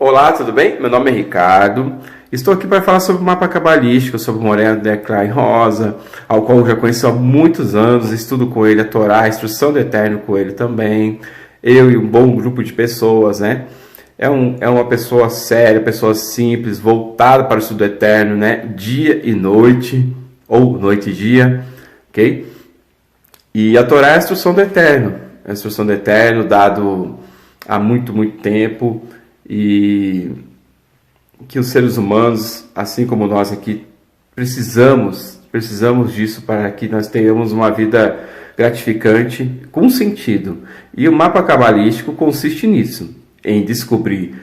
Olá, tudo bem? Meu nome é Ricardo. Estou aqui para falar sobre o mapa cabalístico, sobre o Moreno Declan Rosa, ao qual eu já conheço há muitos anos, estudo com ele a Torá, a Instrução do Eterno com ele também. Eu e um bom grupo de pessoas, né? É uma pessoa séria, pessoa simples, voltada para o estudo eterno, né? Dia e noite, ou noite e dia, ok? E a Torá é a instrução do Eterno, a instrução do Eterno dado há muito, muito tempo, e que os seres humanos, assim como nós aqui, precisamos disso para que nós tenhamos uma vida gratificante com sentido. E o mapa cabalístico consiste nisso, em descobrir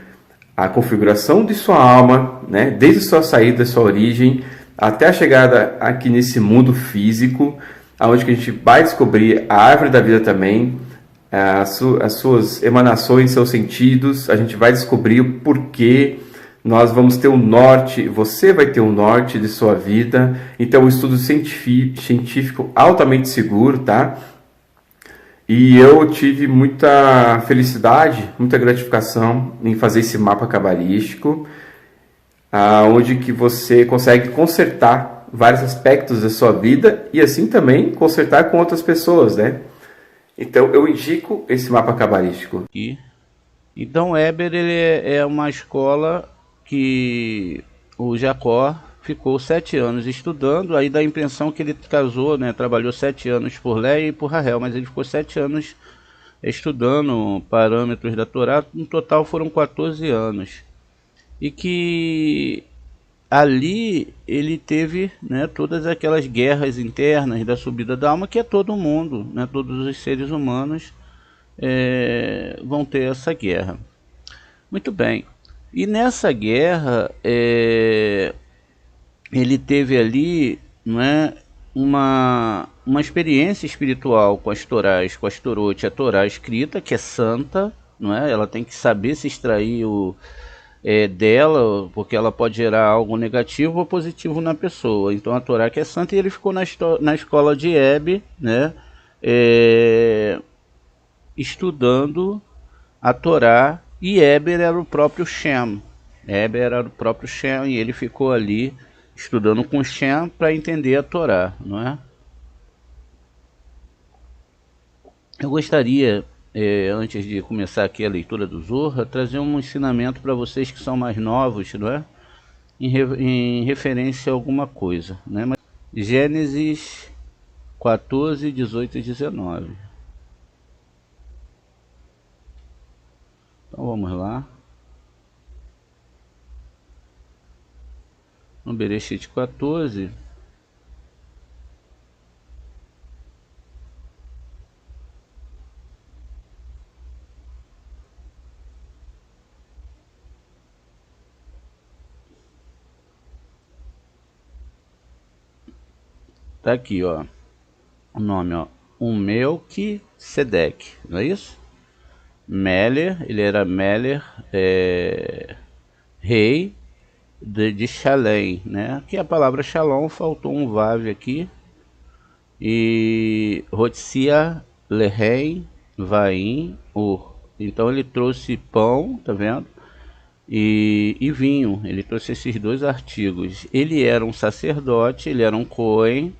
a configuração de sua alma, né, desde sua saída, sua origem, até a chegada aqui nesse mundo físico, aonde que a gente vai descobrir a árvore da vida também, as suas emanações, seus sentidos, a gente vai descobrir o porquê, nós vamos ter um norte, você vai ter um norte de sua vida, então um estudo científico altamente seguro, tá? E eu tive muita felicidade, muita gratificação em fazer esse mapa cabalístico, onde que você consegue consertar vários aspectos da sua vida e assim também consertar com outras pessoas, né? Então eu indico esse mapa cabalístico. Aqui. Então, Eber ele é uma escola que o Jacó ficou 7 anos estudando. Aí dá a impressão que ele casou, né? Trabalhou 7 anos por Léia e por Rahel, mas ele ficou 7 anos estudando parâmetros da Torá. No total foram 14 anos. E que ali ele teve, né, todas aquelas guerras internas da subida da alma, que é todo mundo, né? Todos os seres humanos vão ter essa guerra. Muito bem. E nessa guerra, ele teve ali, não é, uma experiência espiritual com as Torás, com as Torot, a Torá escrita, que é santa, não é? Ela tem que saber se extrair dela, porque ela pode gerar algo negativo ou positivo na pessoa. Então a Torá que é santa, e ele ficou na escola de Hebe, né? Estudando a Torá, e Eber era o próprio Shem. Eber era o próprio Shem, e ele ficou ali estudando com Shem para entender a Torá, não é? Eu gostaria, antes de começar aqui a leitura do Zohar, trazer um ensinamento para vocês que são mais novos, não é? Em referência a alguma coisa, né? Gênesis 14, 18 e 19. Então vamos lá. No Bereshit 14, tá aqui, ó, o nome, ó, Melquisedeque, não é isso? Meler, ele era Meler, rei de Shalem, né? Aqui a palavra Shalom, faltou um vav aqui. E Rotzia Lehem Vaim Ur. Então ele trouxe pão, tá vendo? E vinho. Ele trouxe esses dois artigos. Ele era um sacerdote, ele era um Cohen,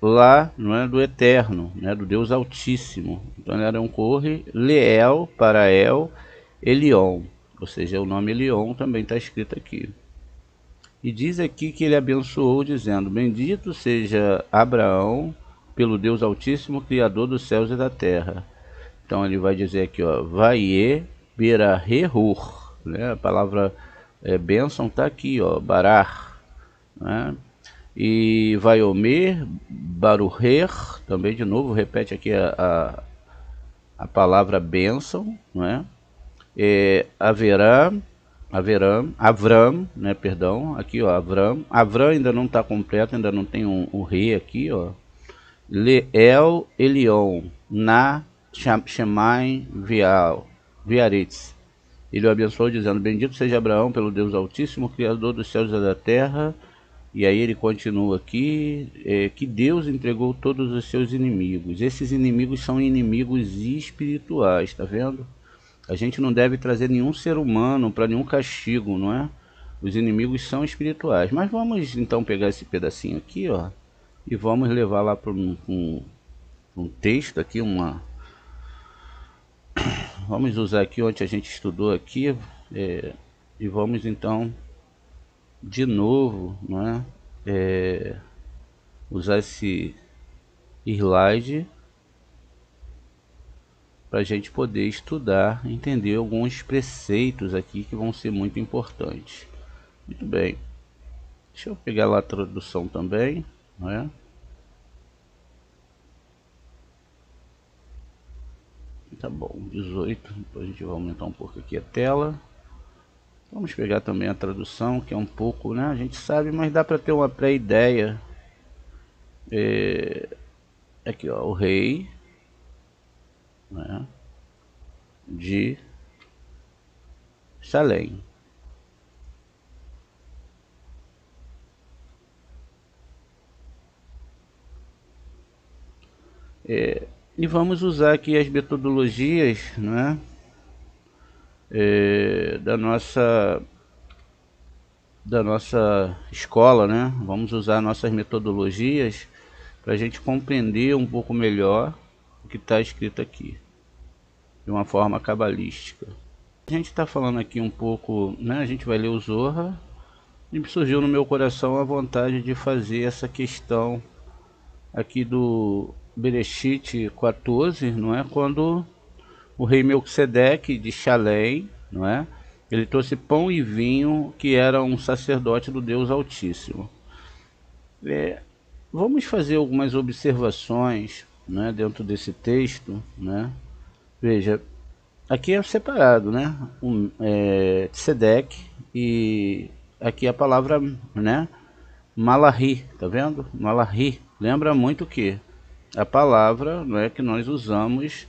lá, não é, do Eterno, né, do Deus Altíssimo. Então ele era um Cohen, Leel, para El, Elion. Ou seja, o nome Elion também está escrito aqui. E diz aqui que ele abençoou, dizendo: bendito seja Abraão pelo Deus Altíssimo, Criador dos céus e da terra. Então ele vai dizer aqui, ó, Vaie Berahehur, né? A palavra bênção está aqui, ó, Barar, né? E Vaiomer Baruher, também de novo repete aqui a palavra bênção, não é? Avram, né, perdão, aqui, ó, Avram ainda não está completo, ainda não tem um rei aqui, ó. Leel Elion, Na Shemaim Viaretz. Ele o abençoou dizendo: bendito seja Abraão pelo Deus Altíssimo, Criador dos céus e da terra. E aí ele continua aqui, que Deus entregou todos os seus inimigos. Esses inimigos são inimigos espirituais, tá vendo? A gente não deve trazer nenhum ser humano para nenhum castigo, não é? Os inimigos são espirituais. Mas vamos então pegar esse pedacinho aqui, ó, e vamos levar lá para um texto aqui, vamos usar aqui onde a gente estudou aqui, e vamos então de novo, não é? Usar esse slide para a gente poder estudar, entender alguns preceitos aqui que vão ser muito importantes. Muito bem, deixa eu pegar lá a tradução também, não é? Tá bom, 18, depois a gente vai aumentar um pouco aqui a tela. Vamos pegar também a tradução, que é um pouco, né? A gente sabe, mas dá para ter uma pré-ideia. Aqui, ó, o rei, né, de Salém. E vamos usar aqui as metodologias, né, da nossa escola, né? Vamos usar nossas metodologias para a gente compreender um pouco melhor o que está escrito aqui, de uma forma cabalística. A gente está falando aqui um pouco, né? A gente vai ler o Zohar, e surgiu no meu coração a vontade de fazer essa questão aqui do Bereshit 14, não é? Quando o rei Melquisedeque de Shalem, não é? Ele trouxe pão e vinho, que era um sacerdote do Deus Altíssimo. Vamos fazer algumas observações, né, dentro desse texto, né? Veja, aqui é separado, né? Tzedek, e aqui a palavra, né? Malahi, tá vendo? Malahi lembra muito o que? A palavra, não é, que nós usamos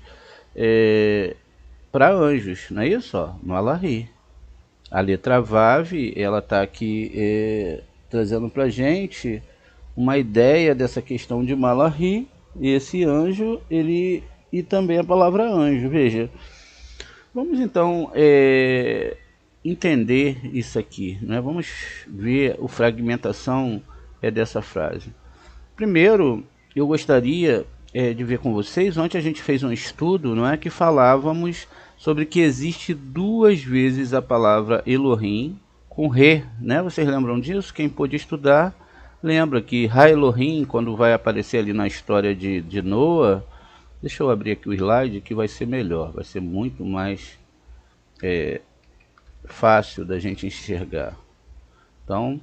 para anjos, não é isso? Ó, Malahi. A letra Vav, ela está aqui trazendo para gente uma ideia dessa questão de Malahi, e esse anjo, e também a palavra anjo. Veja, vamos então entender isso aqui, né? Vamos ver a fragmentação dessa frase. Primeiro, eu gostaria de ver com vocês, ontem a gente fez um estudo, não é, que falávamos sobre que existe 2 vezes a palavra Elohim com Re, né? Vocês lembram disso? Quem pôde estudar lembra que Ha Elohim, quando vai aparecer ali na história de Noa, deixa eu abrir aqui o slide que vai ser melhor, vai ser muito mais fácil da gente enxergar. Então,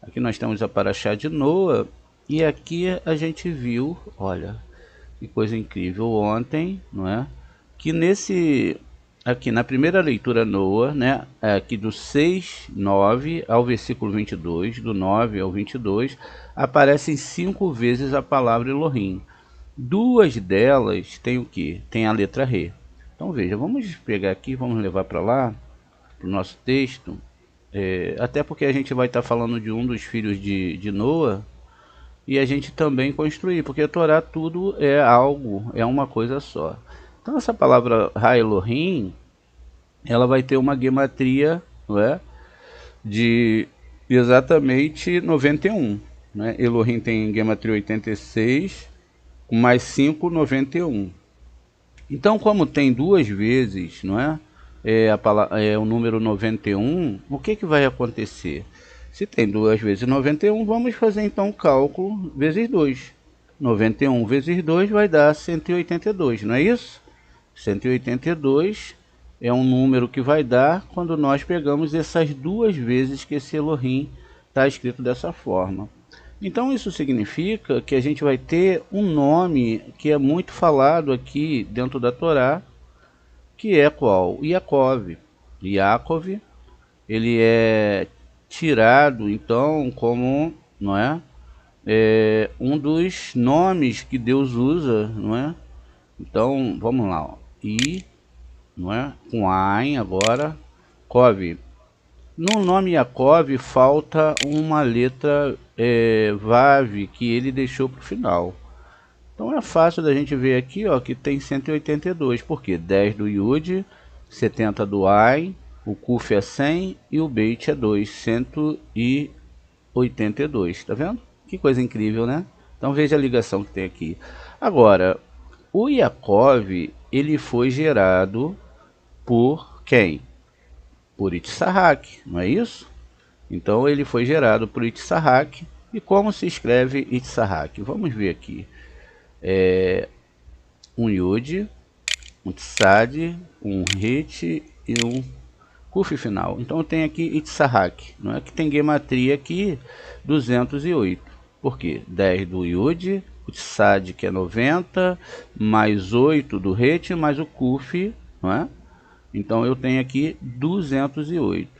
aqui nós temos a Paraxá de Noa, e aqui a gente viu, olha, que coisa incrível ontem, não é? Que aqui na primeira leitura Noa, né, aqui do 6:9 ao versículo 22, do 9 ao 22, aparecem 5 vezes a palavra Elohim. 2 delas tem o que? Tem a letra Re. Então veja, vamos pegar aqui, vamos levar para lá, para o nosso texto, até porque a gente vai estar falando de um dos filhos de Noa, e a gente também construir, porque a Torá tudo é algo, é uma coisa só. Então essa palavra Ha Elohim, ela vai ter uma gematria, não é, de exatamente 91, né? Elohim tem gematria 86, mais 5, 91. Então, como tem 2 vezes, não é, o número 91, o que vai acontecer? Se tem 2 vezes 91, vamos fazer então o cálculo vezes 2. 91 vezes 2 vai dar 182, não é isso? 182 é um número que vai dar quando nós pegamos essas 2 vezes que esse Elohim está escrito dessa forma. Então isso significa que a gente vai ter um nome que é muito falado aqui dentro da Torá, que é qual? Yaakov. Yaakov, ele é tirado então como, não é, um dos nomes que Deus usa, não é? Então vamos lá, ó. I, não é, com Ain agora, Kov. No nome Yaakov falta uma letra Vav que ele deixou para o final. Então é fácil da gente ver aqui, ó, que tem 182, porque 10 do Yud, 70 do Ain, o Kuf é 100 e o Beit é 2, 182, tá vendo? Que coisa incrível, né? Então veja a ligação que tem aqui. Agora, o Yaakov, ele foi gerado por quem? Por Itzhak, não é isso? Então ele foi gerado por Itzhak. E como se escreve Itzhak? Vamos ver aqui. Um Yud, um Tzad, um Rit e um Kuf final. Então eu tenho aqui Itzhak, não é que tem gematria aqui 208. Por quê? 10 do Yud, o Tzad que é 90, mais 8 do Rit, mais o Kuf, não é? Então eu tenho aqui 208.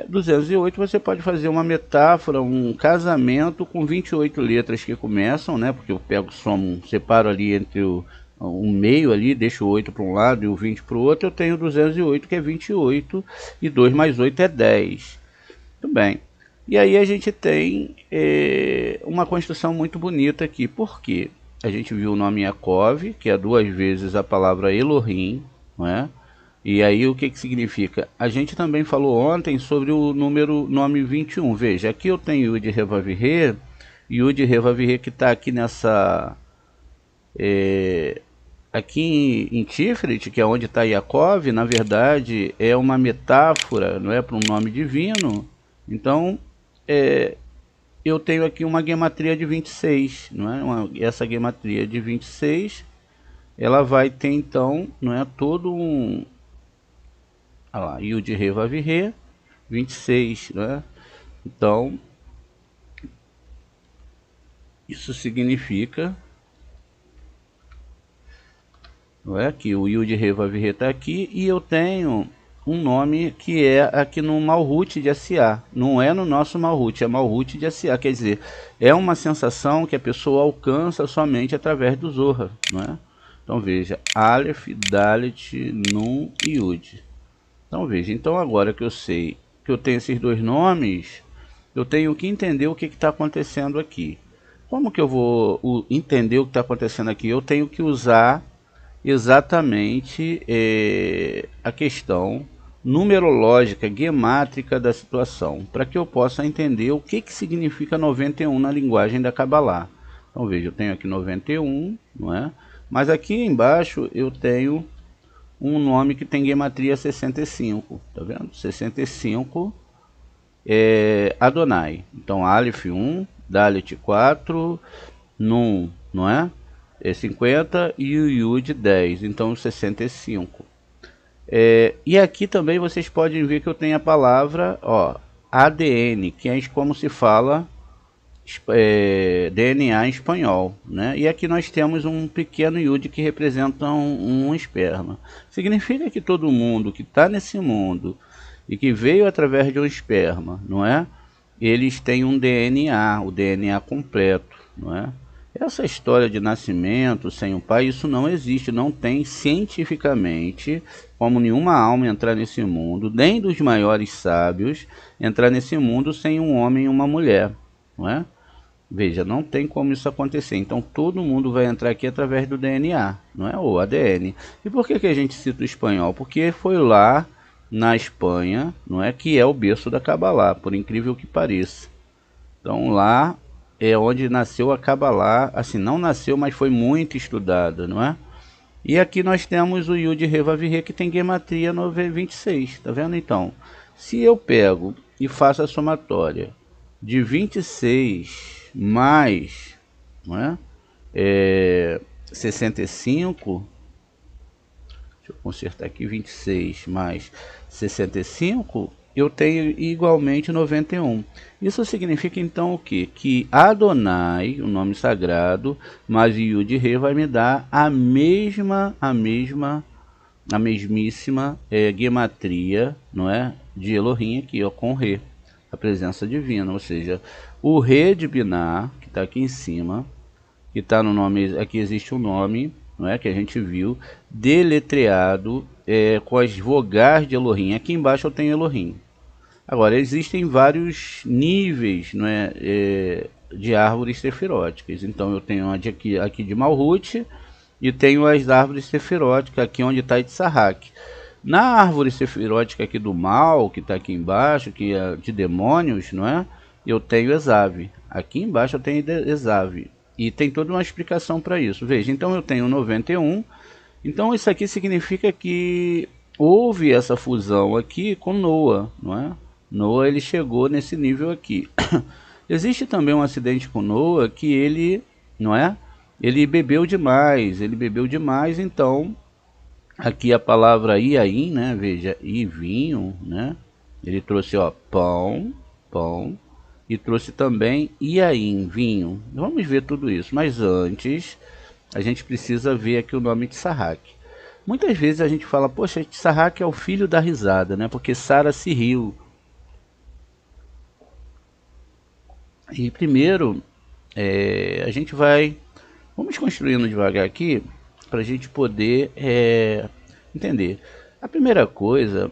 208 você pode fazer uma metáfora, um casamento com 28 letras que começam, né? Porque eu pego, somo, separo ali entre um meio ali, deixo o 8 para um lado e o 20 para o outro, eu tenho 208 que é 28 e 2 mais 8 é 10. Muito bem. E aí a gente tem uma construção muito bonita aqui. Por quê? A gente viu o nome Yaakov, que é 2 vezes a palavra Elohim, não é? E aí o que significa? A gente também falou ontem sobre o nome 21. Veja, aqui eu tenho Yud Revav He, Yud Revav He que está aqui nessa... aqui em Tiferet, que é onde está Yaakov, na verdade é uma metáfora, não é, para um nome divino. Então, eu tenho aqui uma gematria de 26, não é? Essa gematria de 26, ela vai ter então, não é, todo um... Olha lá, Yud Revav He, 26, né? Então, isso significa, não é, que o Yud Revav He está aqui e eu tenho um nome que é aqui no Malhut de SA. Não é no nosso Malhut, é Malhut de SA. Quer dizer, é uma sensação que a pessoa alcança somente através do Zohar, não é? Então veja, Aleph, Dalet, Nun e Yud. Então veja, então agora que eu sei que eu tenho esses dois nomes, eu tenho que entender o que está acontecendo aqui. Como que eu vou entender o que está acontecendo aqui? Eu tenho que usar exatamente a questão numerológica, gemátrica da situação, para que eu possa entender o que significa 91 na linguagem da Kabbalah. Então veja, eu tenho aqui 91, não é? Mas aqui embaixo eu tenho um nome que tem gematria 65, tá vendo? 65 é Adonai. Então Aleph 1, Dalet 4, Nun, não é? É 50 e o Yud 10, então 65. E aqui também vocês podem ver que eu tenho a palavra, ó, ADN, que é como se fala DNA em espanhol, né? E aqui nós temos um pequeno Yud que representa um esperma. Significa que todo mundo que está nesse mundo e que veio através de um esperma, não é? Eles têm um DNA, o DNA completo, não é? Essa história de nascimento sem um pai, isso não existe, não tem cientificamente como nenhuma alma entrar nesse mundo, nem dos maiores sábios entrar nesse mundo sem um homem e uma mulher, não é? Veja, não tem como isso acontecer. Então todo mundo vai entrar aqui através do DNA, não é? Ou ADN. E por que a gente cita o espanhol? Porque foi lá na Espanha, não é, que é o berço da Kabbalah, por incrível que pareça. Então lá é onde nasceu a Kabbalah, assim, não nasceu, mas foi muito estudada, não é? E aqui nós temos o Yud Revav He que tem gematria 26, tá vendo? Então, se eu pego e faço a somatória de 26 mais, não é? 65, deixa eu consertar aqui, 26 mais 65, eu tenho igualmente 91. Isso significa então o quê? Que Adonai, o nome sagrado, mais Yud He vai me dar a mesmíssima gematria, não é? De Elohim aqui, ó, com Re, a presença divina, ou seja, o Re de Binah, que está aqui em cima, que está no nome, aqui existe um nome, não é, que a gente viu, deletreado com as vogais de Elohim. Aqui embaixo eu tenho Elohim. Agora, existem vários níveis, não é, de árvores sefiróticas. Então eu tenho aqui de Malhut e tenho as árvores sefiróticas, aqui onde está Itzhak. Na árvore sefirótica aqui do mal, que está aqui embaixo, que é de demônios, não é? Eu tenho Esav. Aqui embaixo eu tenho Esav. E tem toda uma explicação para isso. Veja, então eu tenho 91. Então isso aqui significa que houve essa fusão aqui com Noa, não é? Noa, ele chegou nesse nível aqui. Existe também um acidente com Noa que ele, não é? Ele bebeu demais, então aqui a palavra iaim, né? Veja, e vinho, né? Ele trouxe, ó, pão, e trouxe também iaim, vinho. Vamos ver tudo isso, mas antes a gente precisa ver aqui o nome de Sarrac. Muitas vezes a gente fala, poxa, Sarrac é o filho da risada, né? Porque Sara se riu. E primeiro, a gente vamos construindo devagar aqui, para a gente poder entender. A primeira coisa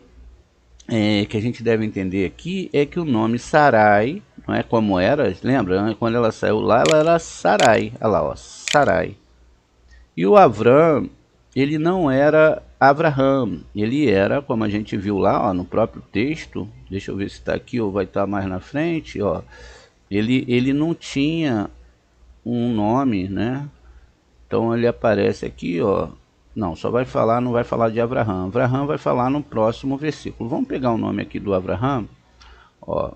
que a gente deve entender aqui é que o nome Sarai, não é como era, lembra? Quando ela saiu lá, ela era Sarai, olha lá, ó, Sarai. E o Avram, ele não era Avraham, ele era, como a gente viu lá, ó, no próprio texto, deixa eu ver se está aqui ou vai estar mais na frente, ó. Ele não tinha um nome, né? Então ele aparece aqui, ó. Não, só vai falar, não vai falar de Avraham. Avraham vai falar no próximo versículo. Vamos pegar o nome aqui do Avraham, ó.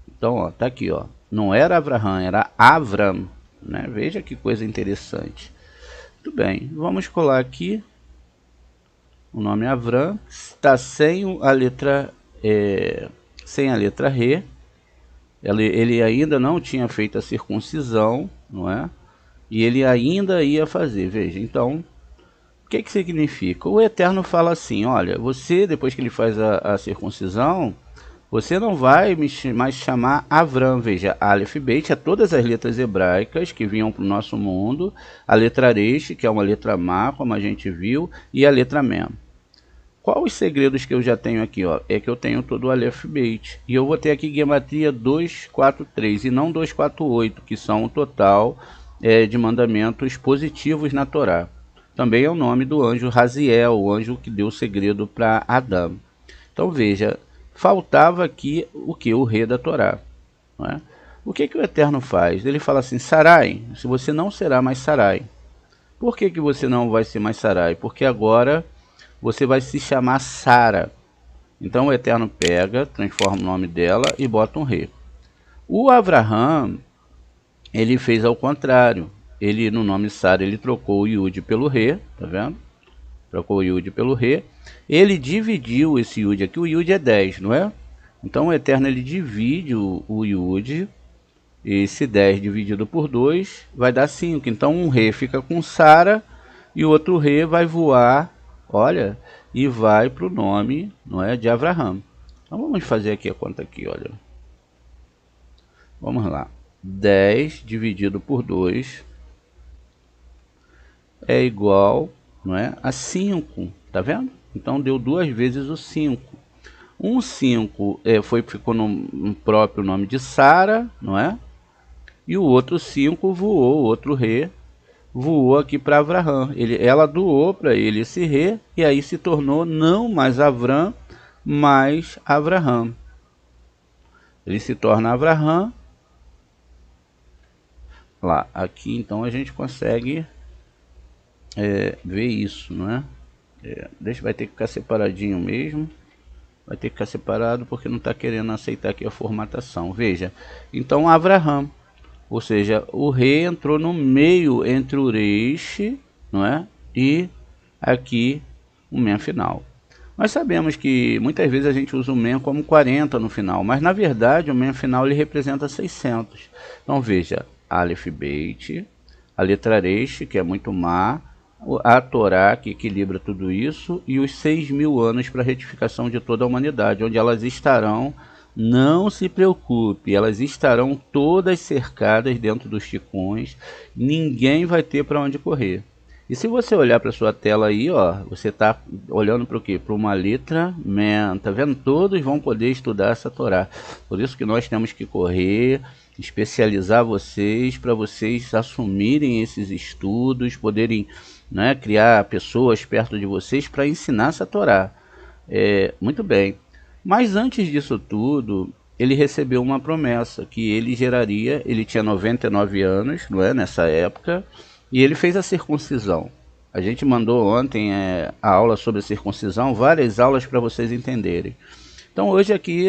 Então, ó, tá aqui, ó. Não era Avraham, era Avram, né? Veja que coisa interessante. Muito bem, vamos colar aqui o nome Avram. Está sem a letra Re. Ele ainda não tinha feito a circuncisão, não é? E ele ainda ia fazer, veja. Então, o que significa? O Eterno fala assim, olha, você, depois que ele faz a circuncisão, você não vai mais chamar Avram, veja, Aleph Beit, é todas as letras hebraicas que vinham para o nosso mundo, a letra Resh, que é uma letra Má, como a gente viu, e a letra Mem. Qual os segredos que eu já tenho aqui? Ó? É que eu tenho todo o Aleph Beit. E eu vou ter aqui Gematria 243 e não 248, que são o total de mandamentos positivos na Torá. Também é o nome do anjo Raziel, o anjo que deu o segredo para Adão. Então veja, faltava aqui o que? O rei da Torá. Não é? O que o Eterno faz? Ele fala assim, Sarai, se você não será mais Sarai. Por que você não vai ser mais Sarai? Porque agora você vai se chamar Sara. Então o Eterno pega, transforma o nome dela e bota um re. O Avraham, ele fez ao contrário. Ele, no nome Sara, ele trocou o Yud pelo re, tá vendo? Trocou o Yud pelo re. Ele dividiu esse Yud aqui, o Yud é 10, não é? Então o Eterno, ele divide o Yud, esse 10 dividido por 2 vai dar 5. Então um re fica com Sara e o outro re vai voar, olha, e vai para o nome, não é, de Avraham. Então vamos fazer aqui a conta aqui, olha. Vamos lá. 10 dividido por 2 é igual, não é, a 5, tá vendo? Então deu 2 vezes o 5. Um 5 ficou no próprio nome de Sara, não é? E o outro 5 voou, o outro re voou aqui para Avraham. Ela doou para ele esse re, e aí se tornou não mais Avram, mas Avraham. Ele se torna Avraham. Lá, aqui então a gente consegue ver isso, não é? Vai ter que ficar separadinho mesmo. Vai ter que ficar separado porque não está querendo aceitar aqui a formatação. Veja, então Avraham. Ou seja, o re entrou no meio entre o Resh, não é? E aqui o Mem final. Nós sabemos que muitas vezes a gente usa o Mem como 40 no final, mas na verdade o Mem final ele representa 600. Então veja, Aleph Beit, a letra Resh, que é muito má, a Torá, que equilibra tudo isso, e os 6.000 anos para a retificação de toda a humanidade, onde elas estarão. Não se preocupe, elas estarão todas cercadas dentro dos ticões, ninguém vai ter para onde correr. E se você olhar para sua tela aí, ó, você está olhando para o quê? Para uma letra Mem, tá vendo? Todos vão poder estudar essa Torá. Por isso que nós temos que correr, especializar vocês, para vocês assumirem esses estudos, poderem, né, criar pessoas perto de vocês para ensinar essa Torá. Muito bem. Mas antes disso tudo, ele recebeu uma promessa que ele geraria. Ele tinha 99 anos, não é, nessa época, e ele fez a circuncisão. A gente mandou ontem a aula sobre a circuncisão, várias aulas para vocês entenderem. Então hoje aqui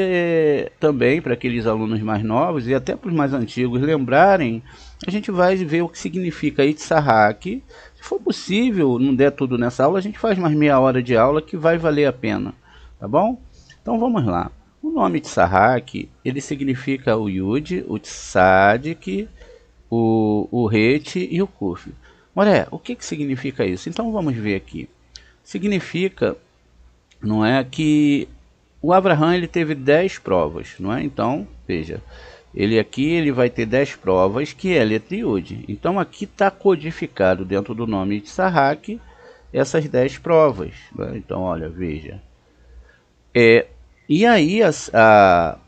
também para aqueles alunos mais novos e até para os mais antigos lembrarem, a gente vai ver o que significa Itzhak. Se for possível, não der tudo nessa aula, a gente faz mais meia hora de aula que vai valer a pena, tá bom? Então vamos lá. O nome Itzhak, ele significa o Yud, o Tzadik, o Het e o Kuf. O que significa isso? Então vamos ver aqui. Significa, não é, que o Abraham ele teve 10 provas, não é? Então, veja, ele vai ter 10 provas, que é a letra Yud. Então aqui está codificado dentro do nome de Itzhak essas 10 provas. Né? Então, olha, veja. E aí,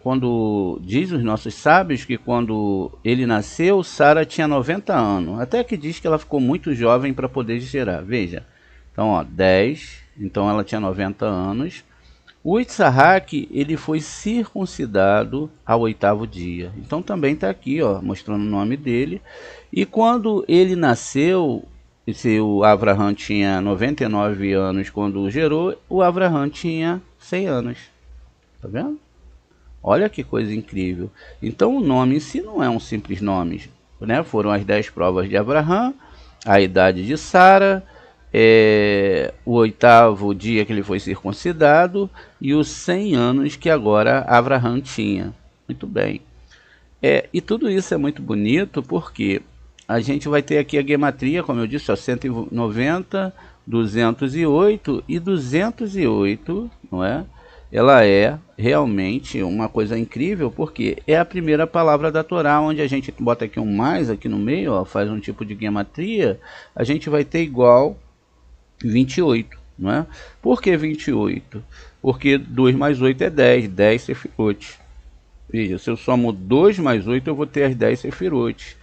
quando diz os nossos sábios que quando ele nasceu, Sara tinha 90 anos. Até que diz que ela ficou muito jovem para poder gerar. Veja, então, ó, 10, então ela tinha 90 anos. O Itzhak, ele foi circuncidado ao 8º dia. Então também está aqui, ó, mostrando o nome dele. E quando ele nasceu, o Abraham tinha 99 anos quando gerou, o Abraham tinha 100 anos. Tá vendo? Olha que coisa incrível. Então o nome em si não é um simples nome, né? Foram as 10 provas de Abraham, a idade de Sara, o 8º dia que ele foi circuncidado e os 100 anos que agora Abraham tinha. Muito bem. E tudo isso é muito bonito porque a gente vai ter aqui a gematria, como eu disse, ó, 190, 208 e 208, não é? Ela é realmente uma coisa incrível, porque é a primeira palavra da Torá, onde a gente bota aqui um mais aqui no meio, ó, faz um tipo de gematria, a gente vai ter igual 28, não é? Por que 28? Porque 2 mais 8 é 10, 10 sefirot. Veja, se eu somo 2 mais 8, eu vou ter as 10 sefirot.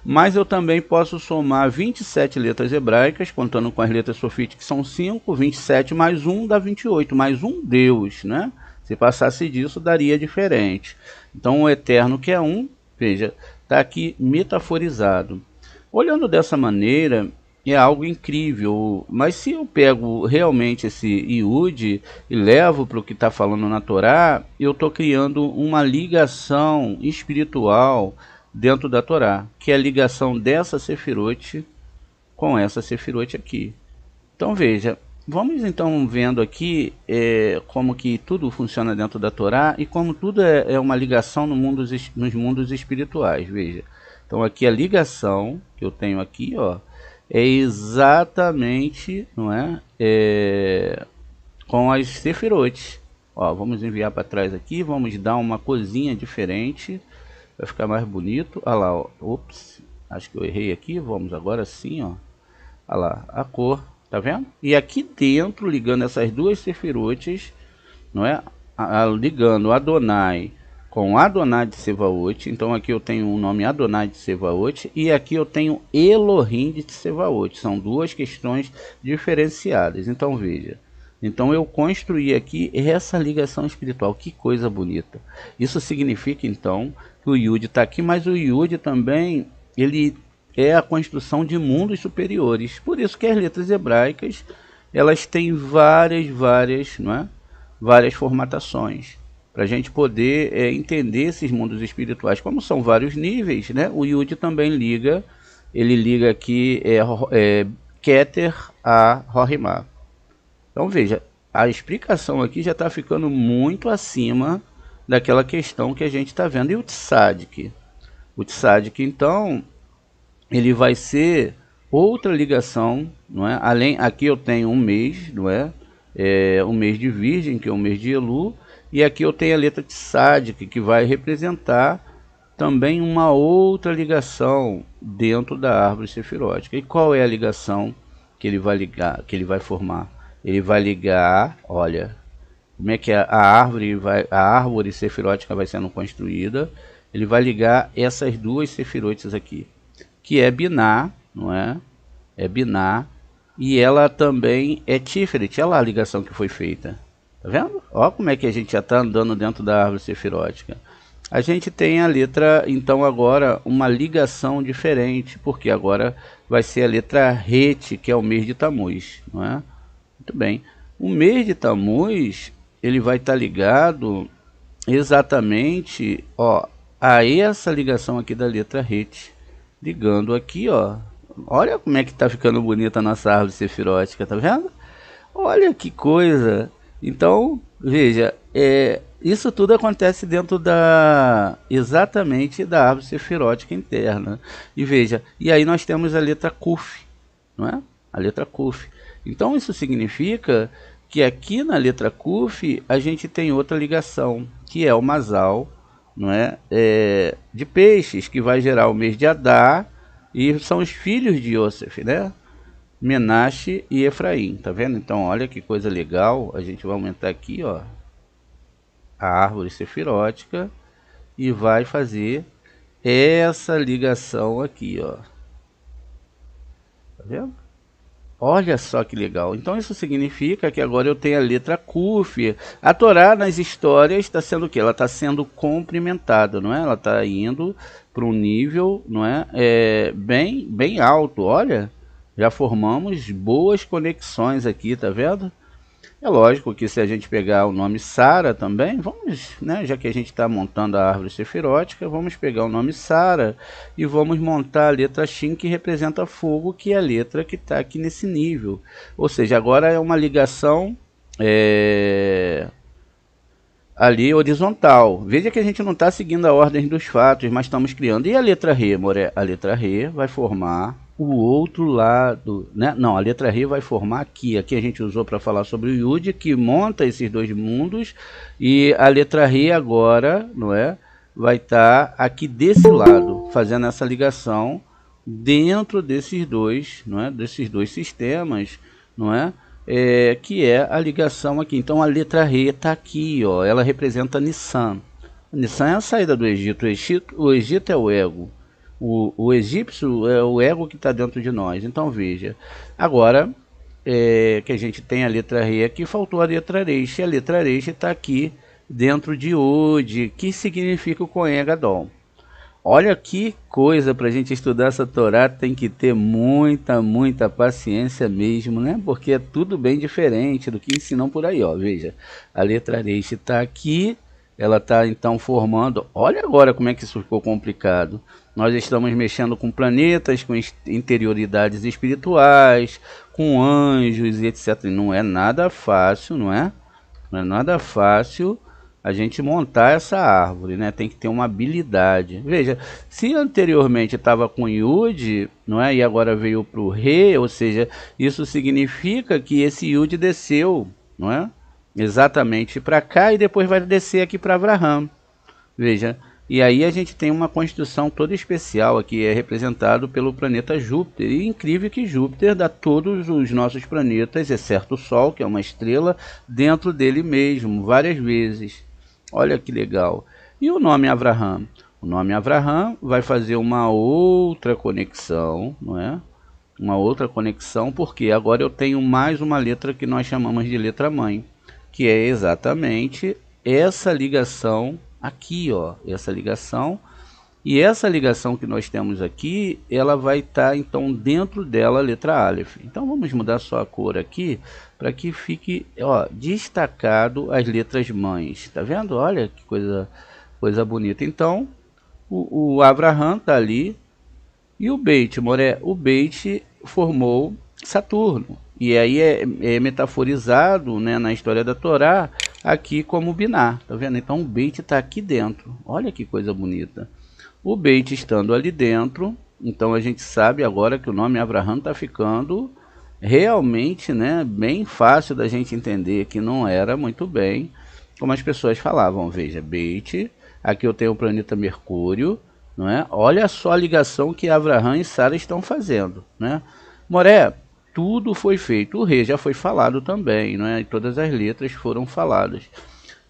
Mas eu também posso somar 27 letras hebraicas, contando com as letras sofíticas, que são 5, 27 mais 1 dá 28, mais um Deus, né? Se passasse disso, daria diferente. Então, o eterno, que é 1, veja, está aqui metaforizado. Olhando dessa maneira, é algo incrível, mas se eu pego realmente esse Iud e levo para o que está falando na Torá, eu estou criando uma ligação espiritual dentro da Torá, que é a ligação dessa Sefirot com essa Sefirot aqui. Então veja, vamos então vendo aqui como que tudo funciona dentro da Torá e como tudo é uma ligação nos mundos espirituais. Veja, então aqui a ligação que eu tenho aqui, ó, é exatamente, não é, com as Sefirot. Ó, vamos enviar para trás aqui, vamos dar uma coisinha diferente. Vai ficar mais bonito. Olha lá, ó. Ops, acho que eu errei aqui. Vamos agora sim, ó. Olha lá, a cor, tá vendo? E aqui dentro, ligando essas duas sefirotes, não é? Ligando Adonai com Adonai de Sevaot. Então aqui eu tenho o nome Adonai de Sevaot e aqui eu tenho Elohim de Sevaot. São duas questões diferenciadas. Então veja. Então eu construí aqui essa ligação espiritual. Que coisa bonita. Isso significa então que o Yud está aqui, mas o Yud também ele é a construção de mundos superiores. Por isso que as letras hebraicas elas têm várias, não é? Várias formatações. Para a gente poder entender esses mundos espirituais. Como são vários níveis, né? O Yud também liga, ele liga aqui Keter a Rohimá. Então veja, a explicação aqui já está ficando muito acima daquela questão que a gente está vendo. E o Tzadik? O Tzadik, então, ele vai ser outra ligação, não é? Além, aqui eu tenho um mês, não é? Um mês de Virgem, que é o mês de Elu, e aqui eu tenho a letra Tzadik, que vai representar também uma outra ligação dentro da árvore sefirótica. E qual é a ligação que ele vai ligar, que ele vai formar? Ele vai ligar, olha, como é que a árvore sefirótica vai sendo construída. Ele vai ligar essas duas sefirotes aqui, que é Biná, não é? É Biná, e ela também é Tiferet. Olha lá a ligação que foi feita, Tá vendo? Ó como é que a gente já está andando dentro da árvore sefirótica. A gente tem a letra, então agora, uma ligação diferente, porque agora vai ser a letra Het, que é o mês de Tamuz, não é? Muito bem. O mês de Tamuz, ele vai estar ligado exatamente, ó, a essa ligação aqui da letra Het, ligando aqui, ó. Olha como é que tá ficando bonita a nossa árvore sefirótica, tá vendo? Olha que coisa! Então, veja, isso tudo acontece dentro exatamente da árvore sefirótica interna. E veja, e aí nós temos a letra Kuf, não é? A letra Kuf. Então isso significa que aqui na letra Kuf a gente tem outra ligação, que é o Mazal, não é? De peixes, que vai gerar o mês de Adar, e são os filhos de Yosef, né? Menashe e Efraim, tá vendo? Então olha que coisa legal. A gente vai aumentar aqui, ó, a árvore sefirótica e vai fazer essa ligação aqui, ó. Tá vendo? Olha só que legal. Então isso significa que agora eu tenho a letra Kuf. A Torá nas histórias está sendo o quê? Ela está sendo cumprimentada, não é? Ela está indo para um nível, não é? Bem alto. Olha, já formamos boas conexões aqui, tá vendo? É lógico que se a gente pegar o nome Sara também, vamos, né, já que a gente está montando a árvore sefirótica, vamos pegar o nome Sara e vamos montar a letra Shin, que representa fogo, que é a letra que está aqui nesse nível. Ou seja, agora é uma ligação ali horizontal. Veja que a gente não está seguindo a ordem dos fatos, mas estamos criando. E a letra Re, Moré? A letra Re vai formar o outro lado, né? Não, a letra Re vai formar aqui. Aqui a gente usou para falar sobre o Yud, que monta esses dois mundos. E a letra Re agora, não é? Vai estar aqui desse lado, fazendo essa ligação dentro desses dois, não é? Desses dois sistemas, não é? Que é a ligação aqui. Então a letra Re está aqui, ó. Ela representa Nissan. Nissan é a saída do Egito. O Egito é o ego. O egípcio é o ego que está dentro de nós. Então veja, agora que a gente tem a letra Re aqui, faltou a letra Reish. A letra Reish está aqui dentro de Od, que significa o Kohen Gadol. Olha que coisa, para a gente estudar essa Torá tem que ter muita paciência mesmo, né? Porque é tudo bem diferente do que ensinam por aí, ó. Veja, a letra Reish está aqui, ela está então formando. Olha agora como é que isso ficou complicado. Nós estamos mexendo com planetas, com interioridades espirituais, com anjos e etc. Não é nada fácil, não é? Não é nada fácil a gente montar essa árvore, né? Tem que ter uma habilidade. Veja, se anteriormente estava com Yud, não é? E agora veio para o Re, ou seja, isso significa que esse Yud desceu, não é? Exatamente para cá e depois vai descer aqui para Abraham. Veja, e aí a gente tem uma construção toda especial aqui, é representado pelo planeta Júpiter. E incrível que Júpiter dá todos os nossos planetas, exceto o Sol, que é uma estrela, dentro dele mesmo, várias vezes. Olha que legal. E o nome Avraham? O nome Avraham vai fazer uma outra conexão, não é? Uma outra conexão, porque agora eu tenho mais uma letra que nós chamamos de letra mãe, que é exatamente essa ligação aqui, ó, essa ligação. E essa ligação que nós temos aqui, ela vai estar então dentro dela a letra Aleph. Então vamos mudar só a cor aqui para que fique, ó, destacado as letras mães. Tá vendo? Olha que coisa bonita. Então o Avraham tá ali e o Beit, Moré, o Beit formou Saturno. E aí é metaforizado, né, na história da Torá aqui como Biná. Tá vendo? Então o Beit está aqui dentro. Olha que coisa bonita. O Beit estando ali dentro, então a gente sabe agora que o nome Avraham está ficando realmente, né, bem fácil da gente entender, que não era muito bem como as pessoas falavam. Veja, Beit, aqui eu tenho o planeta Mercúrio, não é? Olha só a ligação que Avraham e Sara estão fazendo, né? Moré, tudo foi feito. O Re já foi falado também, não é? E todas as letras foram faladas.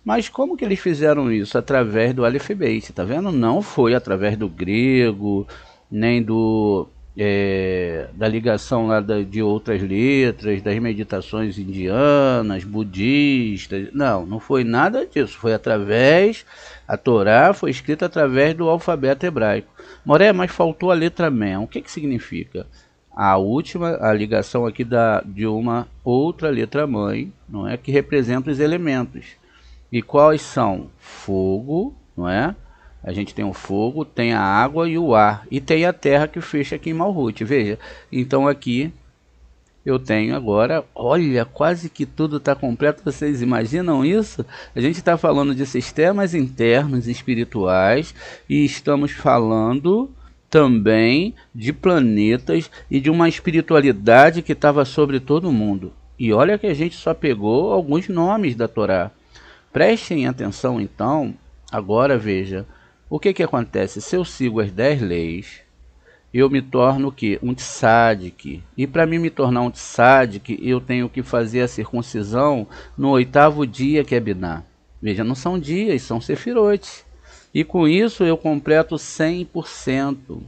Mas como que eles fizeram isso? Através do alfabeto, tá vendo? Não foi através do grego, nem do da ligação lá de outras letras, das meditações indianas, budistas. Não, não foi nada disso. Foi através, a Torá foi escrita através do alfabeto hebraico. Moré, mas faltou a letra Mem. O que significa? A última, a ligação aqui de uma outra letra mãe, não é, que representa os elementos. E quais são? Fogo, não é? A gente tem o fogo, tem a água e o ar. E tem a terra que fecha aqui em Malhut. Veja, então aqui eu tenho agora, olha, quase que tudo está completo. Vocês imaginam isso? A gente está falando de sistemas internos espirituais e estamos falando também de planetas e de uma espiritualidade que estava sobre todo mundo. E olha que a gente só pegou alguns nomes da Torá. Prestem atenção então, agora veja, o que acontece? Se eu sigo as 10 leis, eu me torno o quê? Um tzadik. E para mim me tornar um tzadik, eu tenho que fazer a circuncisão no 8º dia, que é Biná. Veja, não são dias, são sefirotes. E com isso eu completo 100%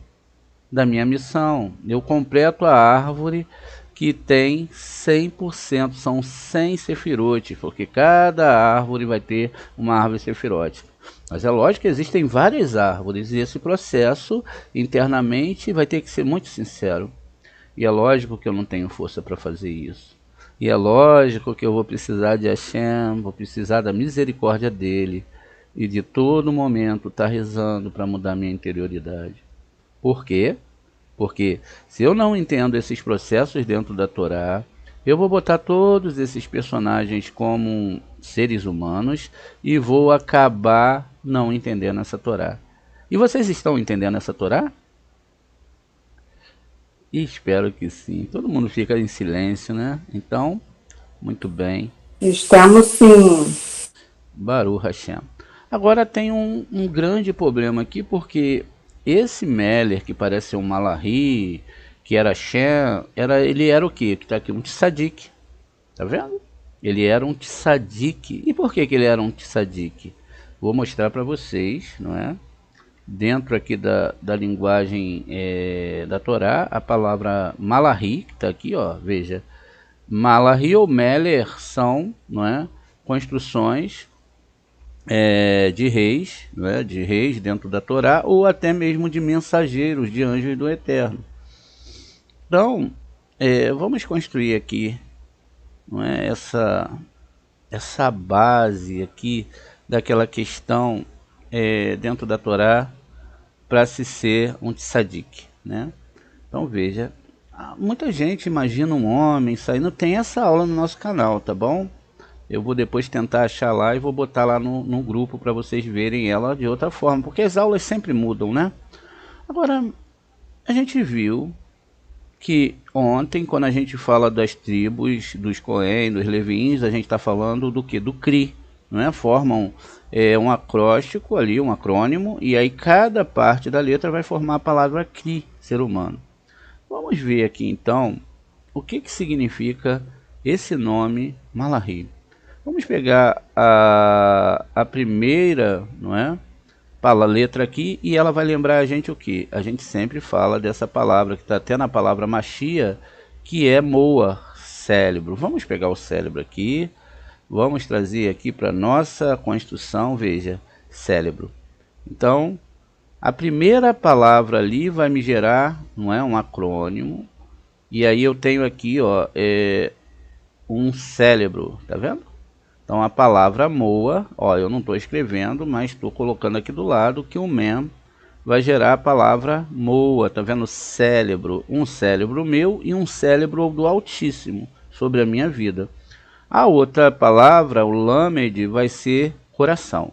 da minha missão. Eu completo a árvore que tem 100%, são 100 sefirotes, porque cada árvore vai ter uma árvore sefirote. Mas é lógico que existem várias árvores e esse processo internamente vai ter que ser muito sincero. E é lógico que eu não tenho força para fazer isso. E é lógico que eu vou precisar de Hashem, vou precisar da misericórdia dele e de todo momento estar rezando para mudar minha interioridade. Por quê? Porque se eu não entendo esses processos dentro da Torá, eu vou botar todos esses personagens como seres humanos e vou acabar não entendendo essa Torá. E vocês estão entendendo essa Torá? Espero que sim. Todo mundo fica em silêncio, né? Então, muito bem. Estamos sim. Baruch Hashem. Agora tem um grande problema aqui, porque esse Meller, que parece ser um Malahi, que era Shem, ele era o quê? Que está aqui, um tzadik. Tá vendo? Ele era um tzadik. E por que ele era um tzadik? Vou mostrar para vocês, não é? Dentro aqui da linguagem da Torá, a palavra Malahi, que está aqui, ó, veja. Malahi ou Meller são, não é, construções de reis, né, de reis dentro da Torá, ou até mesmo de mensageiros, de anjos do Eterno. Então, vamos construir aqui, não é, essa base aqui daquela questão dentro da Torá para se ser um tzadik, né? Então veja, muita gente imagina um homem saindo, tem essa aula no nosso canal, tá bom? Eu vou depois tentar achar lá e vou botar lá no grupo para vocês verem ela de outra forma, porque as aulas sempre mudam, né? Agora, a gente viu que ontem, quando a gente fala das tribos, dos Cohen, dos Leviins, a gente está falando do que? Do Cri, não é? Formam um acróstico ali, um acrônimo, e aí cada parte da letra vai formar a palavra Cri, ser humano. Vamos ver aqui então o que significa esse nome Malahi. Vamos pegar a primeira, não é? Letra aqui, e ela vai lembrar a gente o que? A gente sempre fala dessa palavra, que está até na palavra Machia, que é Moa, cérebro. Vamos pegar o cérebro aqui, vamos trazer aqui para nossa construção, veja, cérebro. Então, a primeira palavra ali vai me gerar, não é, um acrônimo, e aí eu tenho aqui, ó, um cérebro, tá vendo? Então a palavra Moa, ó, eu não estou escrevendo, mas estou colocando aqui do lado que o Mem vai gerar a palavra Moa, tá vendo? Cérebro, um cérebro meu e um cérebro do Altíssimo sobre a minha vida. A outra palavra, o Lamed, vai ser coração.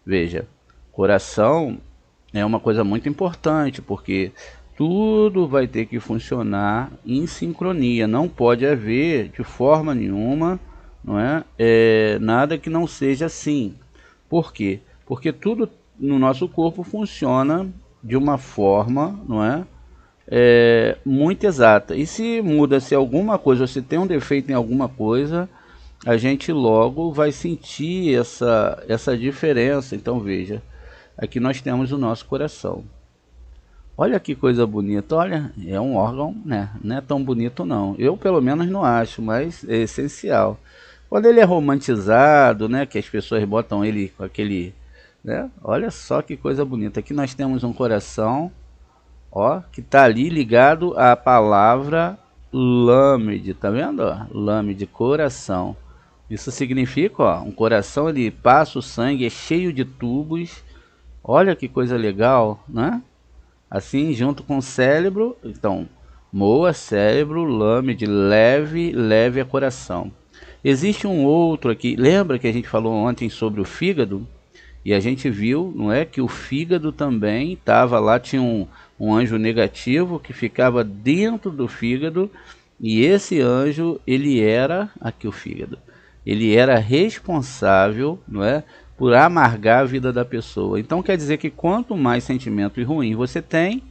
Veja, coração é uma coisa muito importante, porque tudo vai ter que funcionar em sincronia, não pode haver de forma nenhuma, não é, nada que não seja assim. Por quê? Porque tudo no nosso corpo funciona de uma forma, não é, muito exata. E se muda-se alguma coisa, ou se tem um defeito em alguma coisa, a gente logo vai sentir essa diferença. Então veja, aqui nós temos o nosso coração. Olha que coisa bonita, olha, é um órgão, né? Não é tão bonito não. Eu pelo menos não acho, mas é essencial. Quando ele é romantizado, né, que as pessoas botam ele com aquele, né? Olha só que coisa bonita. Aqui nós temos um coração, ó, que tá ali ligado à palavra lâmide, tá vendo? Ó? Lâmide, coração. Isso significa, ó, um coração, ele passa o sangue, é cheio de tubos. Olha que coisa legal, né? Assim, junto com o cérebro, então, moa, cérebro, lâmide, leve, leve é coração. Existe um outro aqui, lembra que a gente falou ontem sobre o fígado? E a gente viu, não é, que o fígado também estava lá, tinha um anjo negativo que ficava dentro do fígado, e esse anjo, ele era, aqui o fígado, ele era responsável, não é, por amargar a vida da pessoa. Então quer dizer que quanto mais sentimento ruim você tem,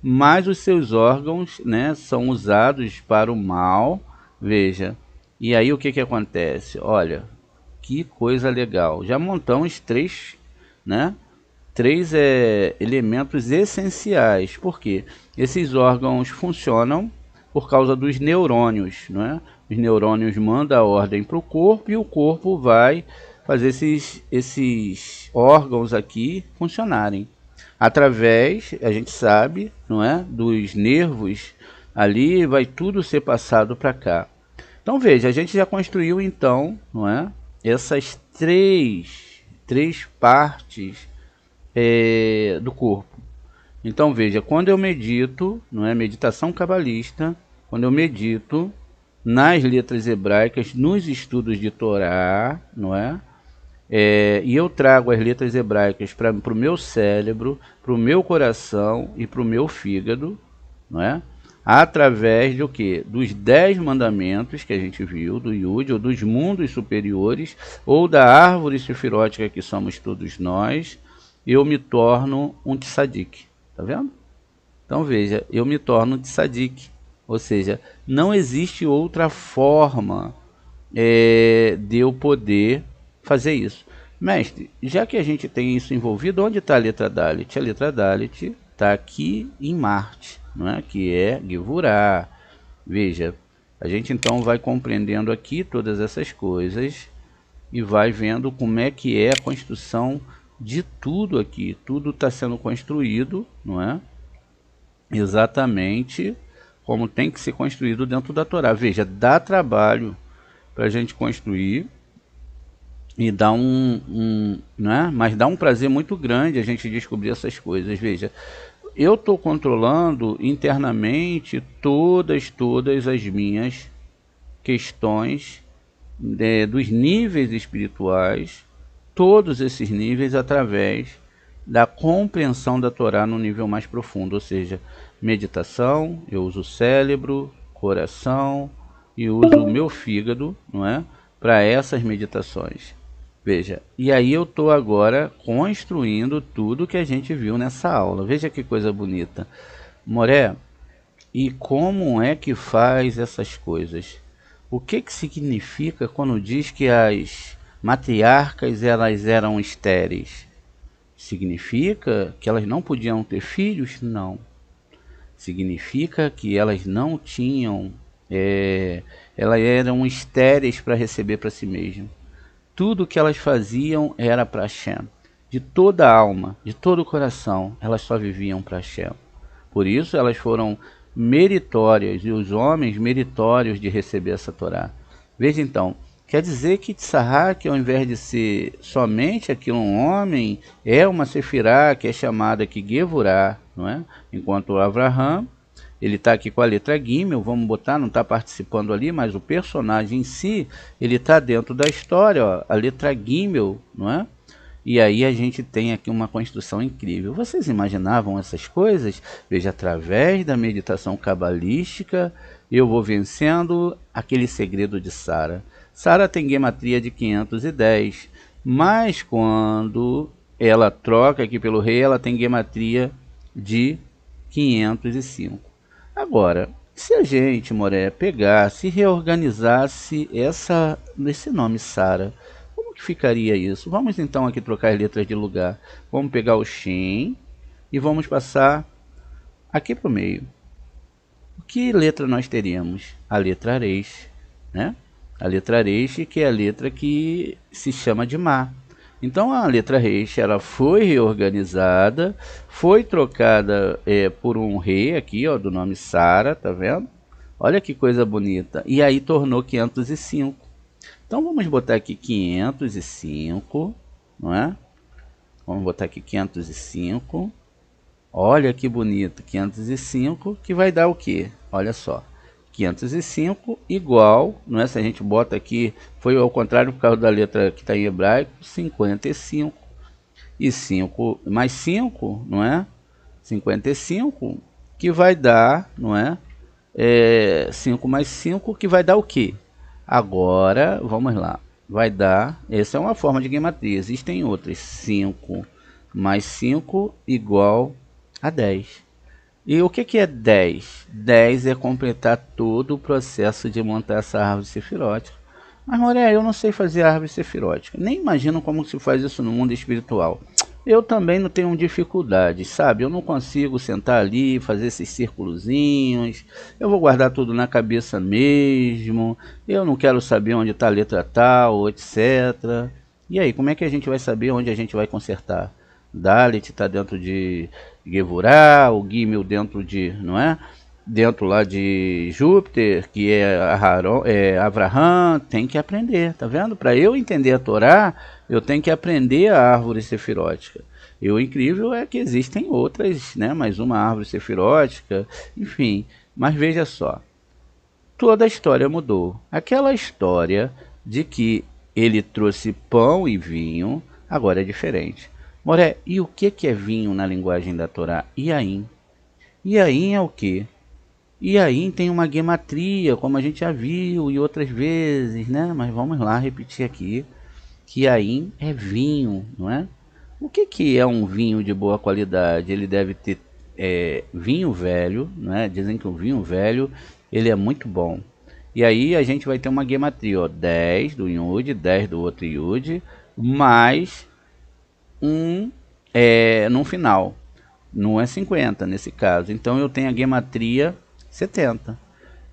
mais os seus órgãos, né, são usados para o mal. Veja, e aí o que acontece? Olha, que coisa legal. Já montamos três, né, elementos essenciais. Por quê? Esses órgãos funcionam por causa dos neurônios, não é? Os neurônios mandam a ordem para o corpo e o corpo vai fazer esses órgãos aqui funcionarem. Através, a gente sabe, não é, dos nervos, ali vai tudo ser passado para cá. Então veja, a gente já construiu então, não é, essas três partes do corpo. Então veja, quando eu medito, não é, meditação cabalista, quando eu medito nas letras hebraicas, nos estudos de Torá, não é? E eu trago as letras hebraicas para o meu cérebro, para o meu coração e para o meu fígado, não é? Através do que? Dos 10 mandamentos que a gente viu, do Yud, ou dos mundos superiores, ou da árvore sefirótica que somos todos nós, eu me torno um tzadik. Tá vendo? Então veja, eu me torno um tzadik. Ou seja, não existe outra forma de eu poder fazer isso. Mestre, já que a gente tem isso envolvido, onde está a letra Dalit? A letra Dalit está aqui em Marte, não é? Que é Gevurah. Veja, a gente então vai compreendendo aqui todas essas coisas e vai vendo como é que é a construção de tudo aqui. Tudo está sendo construído, não é? Exatamente como tem que ser construído dentro da Torá. Veja, dá trabalho para a gente construir e dá né? Mas dá um prazer muito grande a gente descobrir essas coisas. Veja, eu estou controlando internamente todas as minhas questões dos níveis espirituais, todos esses níveis através da compreensão da Torá no nível mais profundo, ou seja, meditação, eu uso o cérebro, coração e uso o meu fígado, não é, para essas meditações. Veja, e aí eu estou agora construindo tudo que a gente viu nessa aula. Veja que coisa bonita. Moré, e como é que faz essas coisas? O que significa quando diz que as matriarcas elas eram estéreis? Significa que elas não podiam ter filhos? Não. Significa que elas não tinham, elas eram estéreis para receber para si mesmas. Tudo que elas faziam era para Hashem. De toda a alma, de todo o coração, elas só viviam para Hashem. Por isso elas foram meritórias, e os homens meritórios de receber essa Torá. Veja então, quer dizer que Tzahak, ao invés de ser somente aquilo um homem, é uma Sefirá que é chamada aqui Gevurah, não é? Enquanto o Avraham, ele está aqui com a letra Gimel, vamos botar, não está participando ali, mas o personagem em si, ele está dentro da história, ó, a letra Gimel, não é? E aí a gente tem aqui uma construção incrível. Vocês imaginavam essas coisas? Veja, através da meditação cabalística, eu vou vencendo aquele segredo de Sara. Sara tem gematria de 510, mas quando ela troca aqui pelo rei, ela tem gematria de 505. Agora, se a gente, Moré, pegasse e reorganizasse esse nome Sara, como que ficaria isso? Vamos então aqui trocar as letras de lugar. Vamos pegar o Shin e vamos passar aqui para o meio. Que letra nós teríamos? A letra Resh, né? A letra Resh, que é a letra que se chama de Má. Então a letra Resh, ela foi reorganizada, foi trocada por um Re aqui, ó, do nome Sara, tá vendo? Olha que coisa bonita. E aí tornou 505. Então vamos botar aqui 505, não é? Vamos botar aqui 505. Olha que bonito, 505, que vai dar o quê? Olha só, 505 igual, não é? Se a gente bota aqui, foi ao contrário por causa da letra que está em hebraico, 55. E 5 mais 5, não é? 55, que vai dar, não é? 5 mais 5, que vai dar o quê? Agora, vamos lá, vai dar, essa é uma forma de gematria, existem outras, 5 mais 5 igual a 10. E o que é 10? 10 é completar todo o processo de montar essa árvore sefirótica. Mas, Moré, eu não sei fazer árvore sefirótica. Nem imagino como se faz isso no mundo espiritual. Eu também não tenho dificuldade, sabe? Eu não consigo sentar ali, fazer esses círculozinhos. Eu vou guardar tudo na cabeça mesmo. Eu não quero saber onde está a letra tal, etc. E aí, como é que a gente vai saber onde a gente vai consertar? Dalit está dentro de Gevurah, o Gimel dentro de, não é? Dentro lá de Júpiter, que é Avraham, tem que aprender, tá vendo? Para eu entender a Torá, eu tenho que aprender a árvore sefirótica. E o incrível é que existem outras, né? Mais uma árvore sefirótica, enfim. Mas veja só, toda a história mudou. Aquela história de que ele trouxe pão e vinho, agora é diferente. Moré, e o que é vinho na linguagem da Torá? Yain. Yain é o quê? Yain tem uma gematria, como a gente já viu e outras vezes, né? Mas vamos lá repetir aqui, que Yain é vinho, não é? O que é um vinho de boa qualidade? Ele deve ter vinho velho, né? Dizem que o vinho velho, ele é muito bom. E aí a gente vai ter uma gematria, ó, 10 do Yud, 10 do outro Yud, mais no final, não é 50 nesse caso, então eu tenho a gematria 70.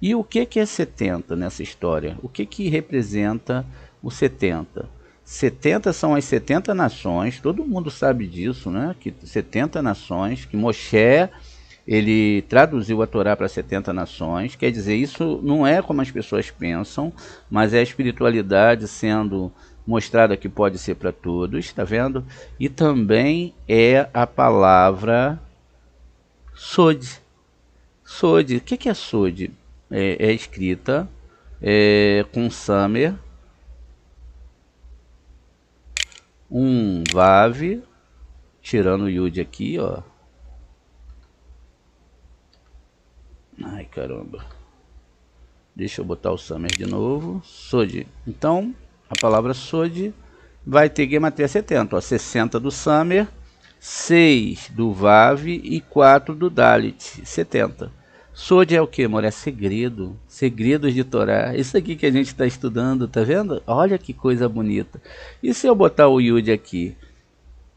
E o que é 70 nessa história? O que representa o 70? 70 são as 70 nações, todo mundo sabe disso, né? Que 70 nações, que Moshe, ele traduziu a Torá para 70 nações, quer dizer, isso não é como as pessoas pensam, mas é a espiritualidade sendo mostrada que pode ser para todos, está vendo? E também é a palavra Sod. Sod, o que é Sod? É escrita com Samer, um Vav, tirando o Yud aqui, ó. Ai, caramba. Deixa eu botar o Samer de novo. Sod. Então, a palavra Sod vai ter gematria 70. Ó, 60 do Samer, 6 do Vav e 4 do Dalit. 70. Sod é o que, amor? É segredo. Segredos de Torá. Isso aqui que a gente está estudando, tá vendo? Olha que coisa bonita. E se eu botar o Yud aqui?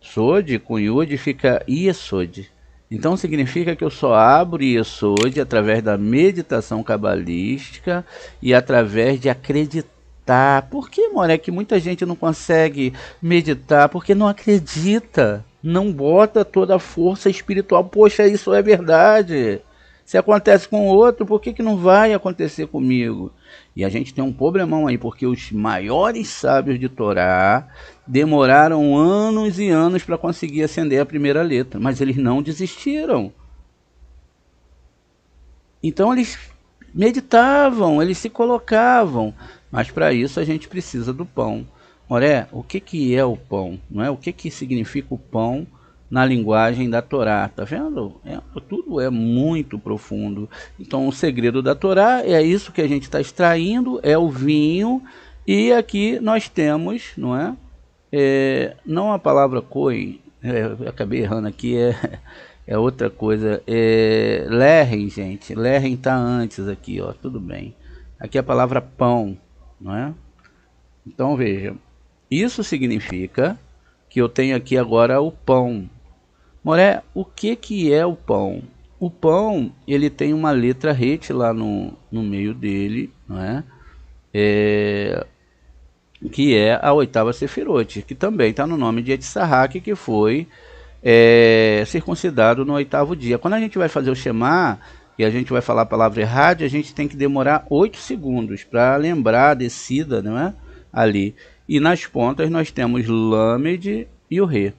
Sod com Yud fica Yesod. Então significa que eu só abro Yesod através da meditação cabalística e através de acreditar. Por que, Moré, que muita gente não consegue meditar? Porque não acredita. Não bota toda a força espiritual. Poxa, isso é verdade. Se acontece com o outro, por que não vai acontecer comigo? E a gente tem um problemão aí, porque os maiores sábios de Torá demoraram anos e anos para conseguir acender a primeira letra, mas eles não desistiram. Então eles meditavam, eles se colocavam, mas para isso a gente precisa do pão. Moré, o que é o pão? Não é? O que significa o pão na linguagem da Torá? Tá vendo? Tudo é muito profundo. Então o segredo da Torá é isso que a gente está extraindo, é o vinho, e aqui nós temos, não é? Não a palavra Cohen, acabei errando aqui, é outra coisa, Lerem, gente, Lerem está antes aqui, ó, tudo bem. Aqui é a palavra pão, não é? Então veja, isso significa que eu tenho aqui agora o pão. Moré, o que é o pão? O pão, ele tem uma letra Het lá no meio dele, não é? Que é a oitava Sefirote, que também está no nome de Etzarrak, que foi circuncidado no oitavo dia. Quando a gente vai fazer o Shema e a gente vai falar a palavra errada, a gente tem que demorar 8 segundos para lembrar a descida, não é? Ali. E nas pontas nós temos Lamed e o Re.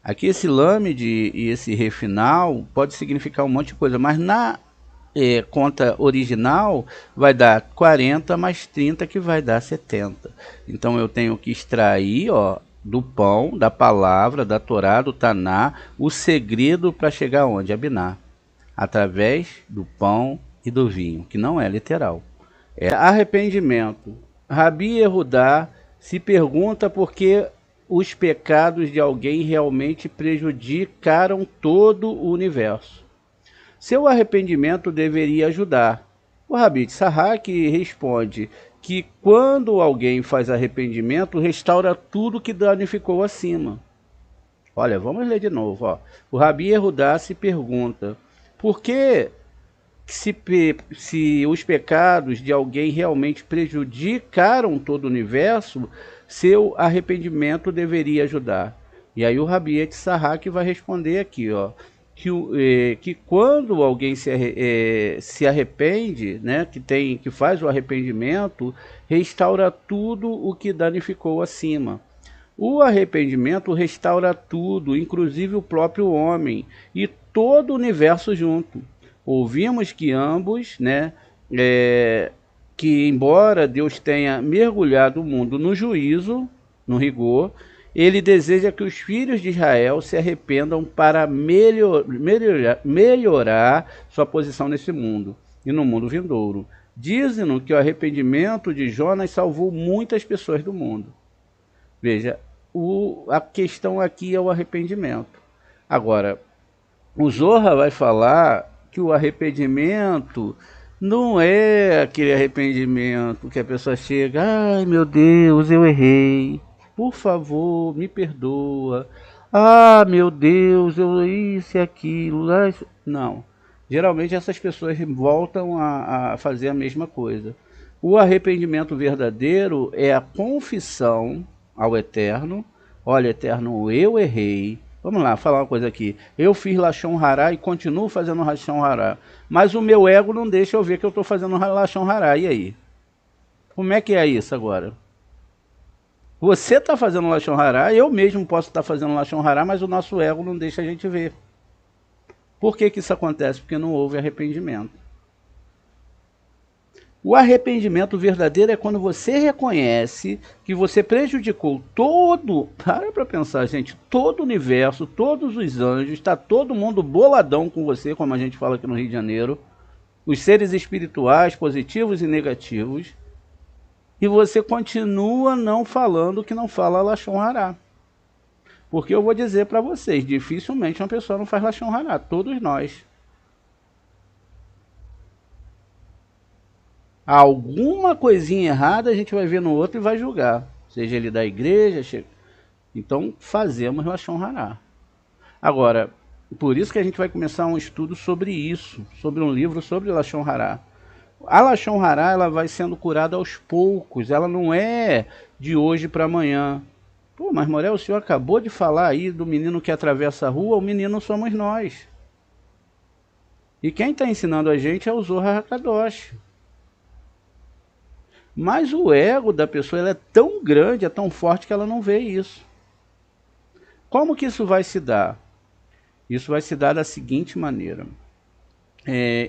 Aqui esse Lamed e esse Re final pode significar um monte de coisa, mas na conta original vai dar 40 mais 30, que vai dar 70. Então eu tenho que extrair, ó, do pão, da palavra, da Torá, do Taná, o segredo para chegar onde? A Biná. Através do pão e do vinho, que não é literal. É arrependimento. Rabi Yehudá se pergunta por que os pecados de alguém realmente prejudicaram todo o universo. Seu arrependimento deveria ajudar. O Rabi Tzarrak responde que quando alguém faz arrependimento, restaura tudo que danificou acima. Olha, vamos ler de novo. Ó. O Rabi Yehudá se pergunta por que se os pecados de alguém realmente prejudicaram todo o universo, seu arrependimento deveria ajudar. E aí o Rabi Tzarrak vai responder aqui, ó, que quando alguém se arrepende, né, que faz o arrependimento, restaura tudo o que danificou acima. O arrependimento restaura tudo, inclusive o próprio homem e todo o universo junto. Ouvimos que ambos, né, que embora Deus tenha mergulhado o mundo no juízo, no rigor, ele deseja que os filhos de Israel se arrependam para melhorar sua posição nesse mundo e no mundo vindouro. Dizem que o arrependimento de Jonas salvou muitas pessoas do mundo. Veja, a questão aqui é o arrependimento. Agora, o Zohar vai falar que o arrependimento não é aquele arrependimento que a pessoa chega, ai meu Deus, eu errei, por favor, me perdoa, ah meu Deus, eu isso e aquilo. Não, geralmente essas pessoas voltam a fazer a mesma coisa. O arrependimento verdadeiro é a confissão ao Eterno, olha Eterno, eu errei. Vamos lá, falar uma coisa aqui. Eu fiz Lashon Hará e continuo fazendo Lashon Hará. Mas o meu ego não deixa eu ver que eu estou fazendo Lashon Hará. E aí? Como é que é isso agora? Você está fazendo Lashon Hará, eu mesmo posso estar fazendo Lashon Hará, mas o nosso ego não deixa a gente ver. Por que isso acontece? Porque não houve arrependimento. O arrependimento verdadeiro é quando você reconhece que você prejudicou para pensar, gente, todo o universo, todos os anjos, está todo mundo boladão com você, como a gente fala aqui no Rio de Janeiro, os seres espirituais, positivos e negativos, e você continua não falando que não fala Lashon Hará. Porque eu vou dizer para vocês, dificilmente uma pessoa não faz Lashon Hará, todos nós. Alguma coisinha errada a gente vai ver no outro e vai julgar, seja ele da igreja, então fazemos Lashon Hará. Agora, por isso que a gente vai começar um estudo sobre isso, sobre um livro sobre Lashon Hará. A Lashon Hará, ela vai sendo curada aos poucos, ela não é de hoje para amanhã. Pô, mas Morel, o senhor acabou de falar aí do menino que atravessa a rua, o menino somos nós. E quem está ensinando a gente é o Zohar HaKadosh. Mas o ego da pessoa ela é tão grande, é tão forte que ela não vê isso. Como que isso vai se dar? Isso vai se dar da seguinte maneira.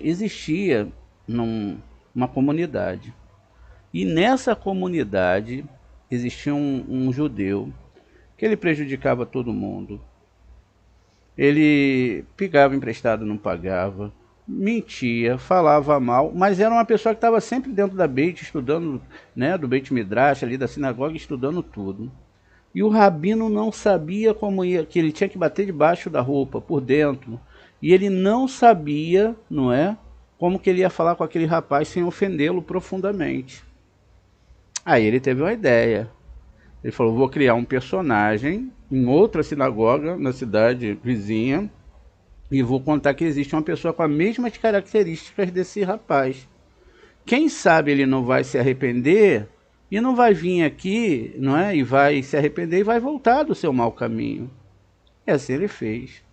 Existia uma comunidade. E nessa comunidade existia um judeu que ele prejudicava todo mundo. Ele pegava emprestado, não pagava. Mentia, falava mal, mas era uma pessoa que estava sempre dentro da Beit, estudando, né, do Beit Midrash, ali da sinagoga, estudando tudo. E o rabino não sabia como ia, que ele tinha que bater debaixo da roupa, por dentro. E ele não sabia, não é, como que ele ia falar com aquele rapaz sem ofendê-lo profundamente. Aí ele teve uma ideia. Ele falou, vou criar um personagem em outra sinagoga, na cidade vizinha, E vou contar que existe uma pessoa com as mesmas características desse rapaz. Quem sabe ele não vai se arrepender e não vai vir aqui, não é? E vai se arrepender e vai voltar do seu mau caminho. E assim ele fez.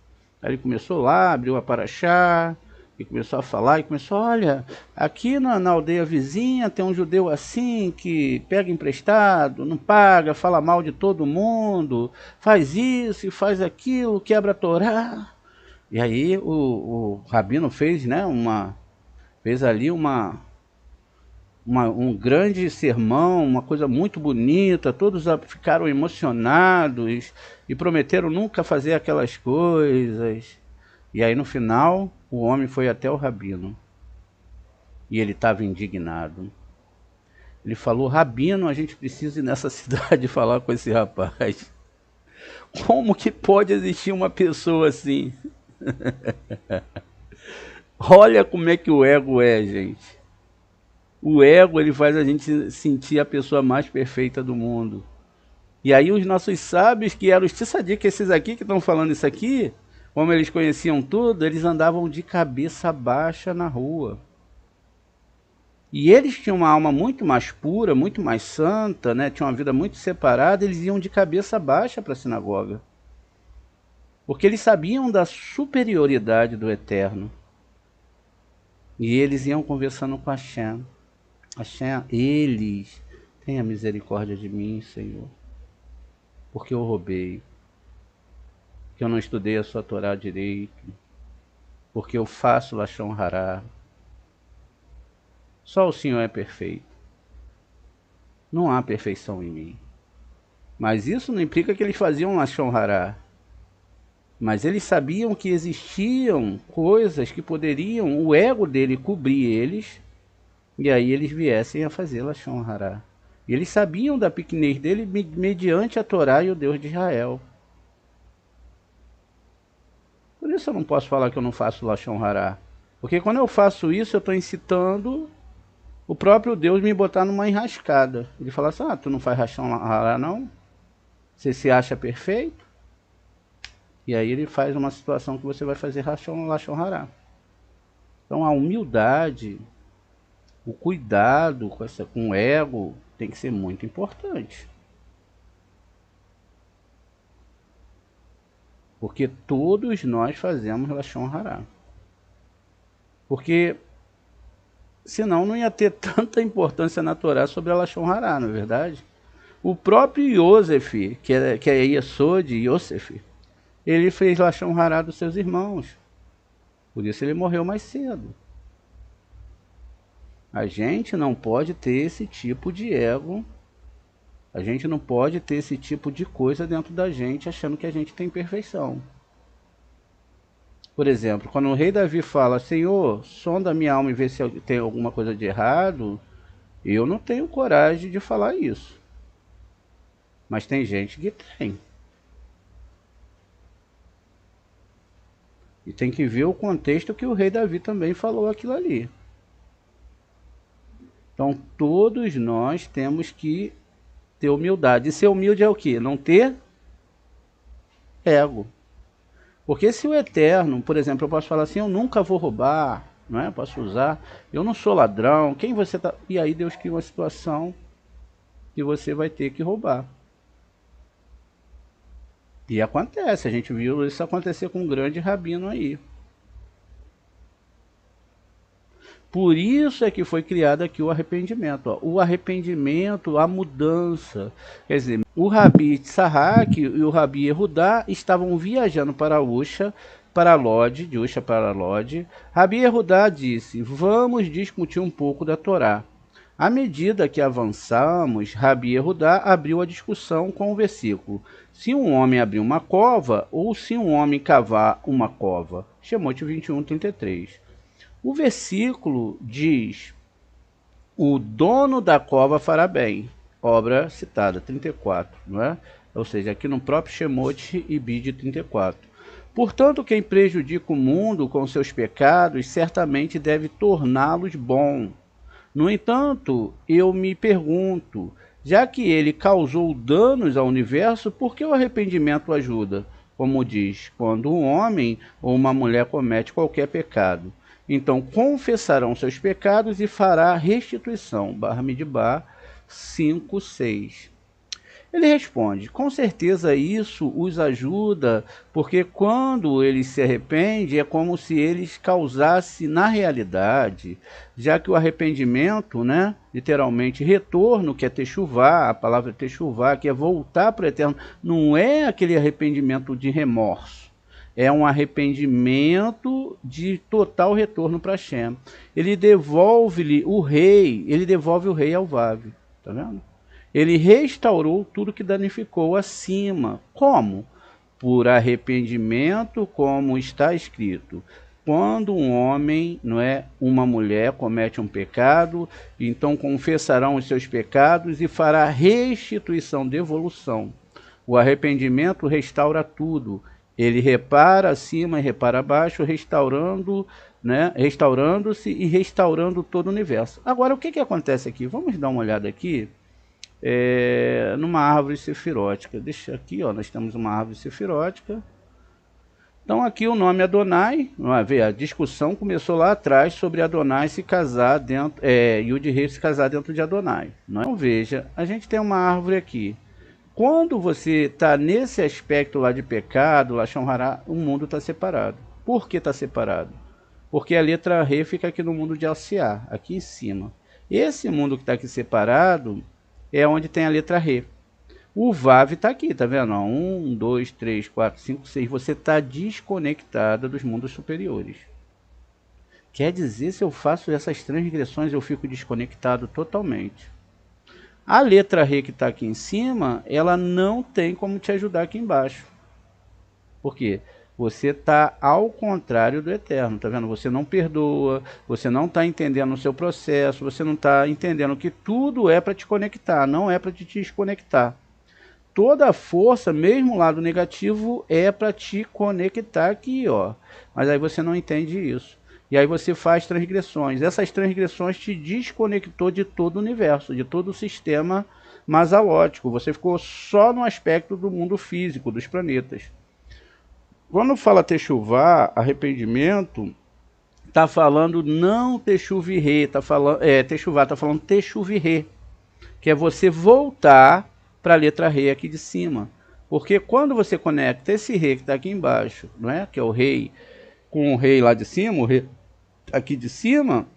Aí ele começou lá, abriu a paraxá, e começou a falar, e começou, olha, aqui na aldeia vizinha tem um judeu assim, que pega emprestado, não paga, fala mal de todo mundo, faz isso e faz aquilo, quebra a Torá. E aí o rabino fez, né, fez ali um grande sermão, uma coisa muito bonita, todos ficaram emocionados e prometeram nunca fazer aquelas coisas. E aí no final, o homem foi até o rabino e ele estava indignado. Ele falou, rabino, a gente precisa ir nessa cidade falar com esse rapaz. Como que pode existir uma pessoa assim? Olha como é que o ego é, gente. O ego, ele faz a gente sentir a pessoa mais perfeita do mundo. E aí os nossos sábios, que eram os tissadiques, esses aqui que estão falando isso aqui, como eles conheciam tudo, eles andavam de cabeça baixa na rua. E eles tinham uma alma muito mais pura, muito mais santa, né? Tinham uma vida muito separada, eles iam de cabeça baixa para a sinagoga. Porque eles sabiam da superioridade do Eterno. E eles iam conversando com Hashem. Hashem, eles, tenha misericórdia de mim, Senhor, porque eu roubei, porque eu não estudei a sua Torá direito, porque eu faço Lashon Hará. Só o Senhor é perfeito. Não há perfeição em mim. Mas isso não implica que eles faziam Lashon Hará. Mas eles sabiam que existiam coisas que poderiam, o ego dele cobrir eles, e aí eles viessem a fazer Lashon Hará. E eles sabiam da pequenez dele mediante a Torá e o Deus de Israel. Por isso eu não posso falar que eu não faço Lashon Hará. Porque quando eu faço isso, eu estou incitando o próprio Deus me botar numa enrascada. Ele fala assim, tu não faz Lashon Hará não? Você se acha perfeito? E aí ele faz uma situação que você vai fazer Lashon Hará. Então a humildade, o cuidado com o ego tem que ser muito importante. Porque todos nós fazemos Lashon Hará. Porque senão não ia ter tanta importância na Torá sobre a Lashon Hará, não é verdade? O próprio Yosef, que é Yesod, Yosef, ele fez Lashon Hará dos seus irmãos. Por isso ele morreu mais cedo. A gente não pode ter esse tipo de ego, a gente não pode ter esse tipo de coisa dentro da gente achando que a gente tem perfeição. Por exemplo, quando o rei Davi fala, Senhor, sonda a minha alma e vê se tem alguma coisa de errado, eu não tenho coragem de falar isso. Mas tem gente que tem. E tem que ver o contexto que o rei Davi também falou aquilo ali. Então todos nós temos que ter humildade. E ser humilde é o quê? Não ter ego. Porque se o Eterno, por exemplo, eu posso falar assim, eu nunca vou roubar, não é? Eu posso usar, eu não sou ladrão, quem você tá... E aí Deus cria uma situação que você vai ter que roubar. E acontece, a gente viu isso acontecer com um grande rabino aí. Por isso é que foi criado aqui o arrependimento. Ó. O arrependimento, a mudança. Quer dizer, o Rabi Tzahak e o Rabi Yehudá estavam viajando para Usha, para Lod, de Usha para Lod. Rabi Yehudá disse, vamos discutir um pouco da Torá. À medida que avançamos, Rabi Yehudá abriu a discussão com o versículo. Se um homem abrir uma cova, ou se um homem cavar uma cova. Shemot 21:33. O versículo diz, o dono da cova fará bem, obra citada, 34, não é? Ou seja, aqui no próprio Shemot e Bide 34. Portanto, quem prejudica o mundo com seus pecados, certamente deve torná-los bons. No entanto, eu me pergunto, já que ele causou danos ao universo, por que o arrependimento ajuda? como diz, quando um homem ou uma mulher comete qualquer pecado. Então confessarão seus pecados e fará restituição. Bamidbar 5:6. Ele responde: com certeza isso os ajuda, porque quando eles se arrependem é como se eles causassem na realidade, já que o arrependimento, né, literalmente retorno, que é techuvá, a palavra techuvá, que é voltar para o eterno, não é aquele arrependimento de remorso. É um arrependimento de total retorno para Hashem. Ele devolve-lhe o rei, ele devolve o rei ao Vav. Tá vendo? Ele restaurou tudo que danificou acima. Como? Por arrependimento, como está escrito. Quando um homem, não é, uma mulher comete um pecado, então confessarão os seus pecados e fará restituição, devolução. O arrependimento restaura tudo. Ele repara acima e repara abaixo, restaurando, né, restaurando-se e restaurando todo o universo. Agora, o que acontece aqui? Vamos dar uma olhada aqui. Numa árvore sefirótica. Deixa aqui, ó, nós temos uma árvore sefirótica. Então aqui o nome Adonai, vamos ver, a discussão começou lá atrás sobre Adonai se casar dentro, Yud-Heh se casar dentro de Adonai. Então veja, a gente tem uma árvore aqui. Quando você está nesse aspecto lá de pecado, Lashon Hará, o mundo está separado. Por que está separado? Porque a letra Re fica aqui no mundo de Alciá, aqui em cima. Esse mundo que está aqui separado é onde tem a letra Re. O Vav está aqui, tá vendo? 1, 2, 3, 4, 5, 6. Você está desconectada dos mundos superiores. Quer dizer, se eu faço essas transgressões, eu fico desconectado totalmente. A letra Re que está aqui em cima, ela não tem como te ajudar aqui embaixo. Por quê? Você está ao contrário do eterno, tá vendo? Você não perdoa, você não está entendendo o seu processo, você não está entendendo que tudo é para te conectar, não é para te desconectar. Toda a força, mesmo o lado negativo, é para te conectar aqui, ó. Mas aí você não entende isso. E aí você faz transgressões. Essas transgressões te desconectou de todo o universo, de todo o sistema masalótico. Você ficou só no aspecto do mundo físico, dos planetas. Quando fala techuvá, arrependimento, está falando não techuvá, está falando techuvá, está falando techuvá, que é você voltar para a letra Re aqui de cima. Porque quando você conecta esse Re que está aqui embaixo, não é? Que é o rei, com o rei lá de cima, o rei aqui de cima,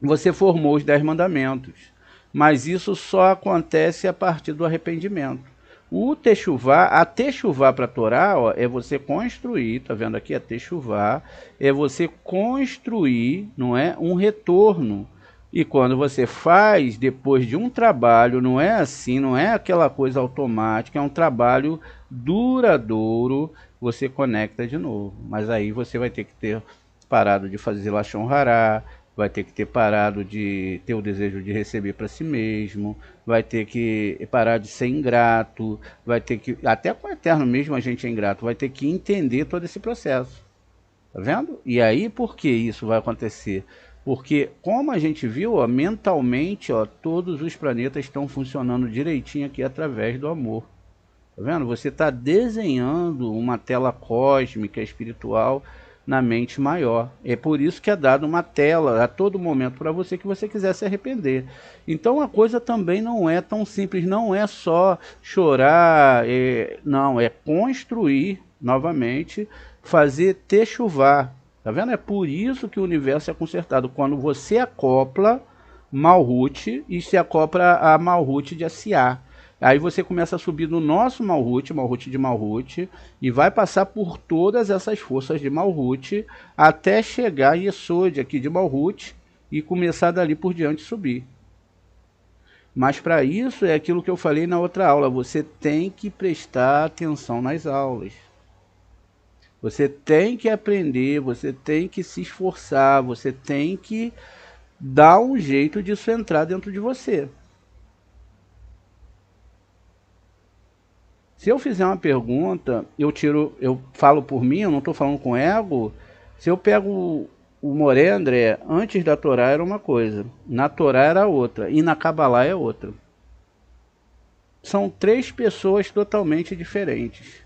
você formou os 10 mandamentos. Mas isso só acontece a partir do arrependimento. O techuvá, a techuvá para a Torá, ó, é você construir, tá vendo aqui a techuvá, é você construir, não é, um retorno. E quando você faz depois de um trabalho, não é assim, não é aquela coisa automática, é um trabalho duradouro, você conecta de novo. Mas aí você vai ter que ter parado de fazer Lashon Hará, vai ter que ter parado de ter o desejo de receber para si mesmo, vai ter que parar de ser ingrato, vai ter que, até com o eterno mesmo a gente é ingrato, vai ter que entender todo esse processo. Tá vendo? E aí por que isso vai acontecer? Porque, como a gente viu, ó, mentalmente, ó, todos os planetas estão funcionando direitinho aqui através do amor. Tá vendo? Você está desenhando uma tela cósmica, espiritual, na mente maior. É por isso que é dado uma tela a todo momento para você que você quiser se arrepender. Então a coisa também não é tão simples, não é só chorar, não, é construir novamente, fazer techuvá. Tá vendo? É por isso que o universo é consertado. Quando você acopla Malhut e se acopla a Malhut de Asiá. Aí você começa a subir no nosso Malhut, Malhut de Malhut, e vai passar por todas essas forças de Malhut até chegar em Yesod aqui de Malhut e começar dali por diante subir. Mas para isso é aquilo que eu falei na outra aula, você tem que prestar atenção nas aulas. Você tem que aprender, você tem que se esforçar, você tem que dar um jeito disso entrar dentro de você. Se eu fizer uma pergunta, eu falo por mim, eu não estou falando com ego. Se eu pego o Moré André, antes da Torá era uma coisa, na Torá era outra, e na Kabbalah é outra. São 3 pessoas totalmente diferentes.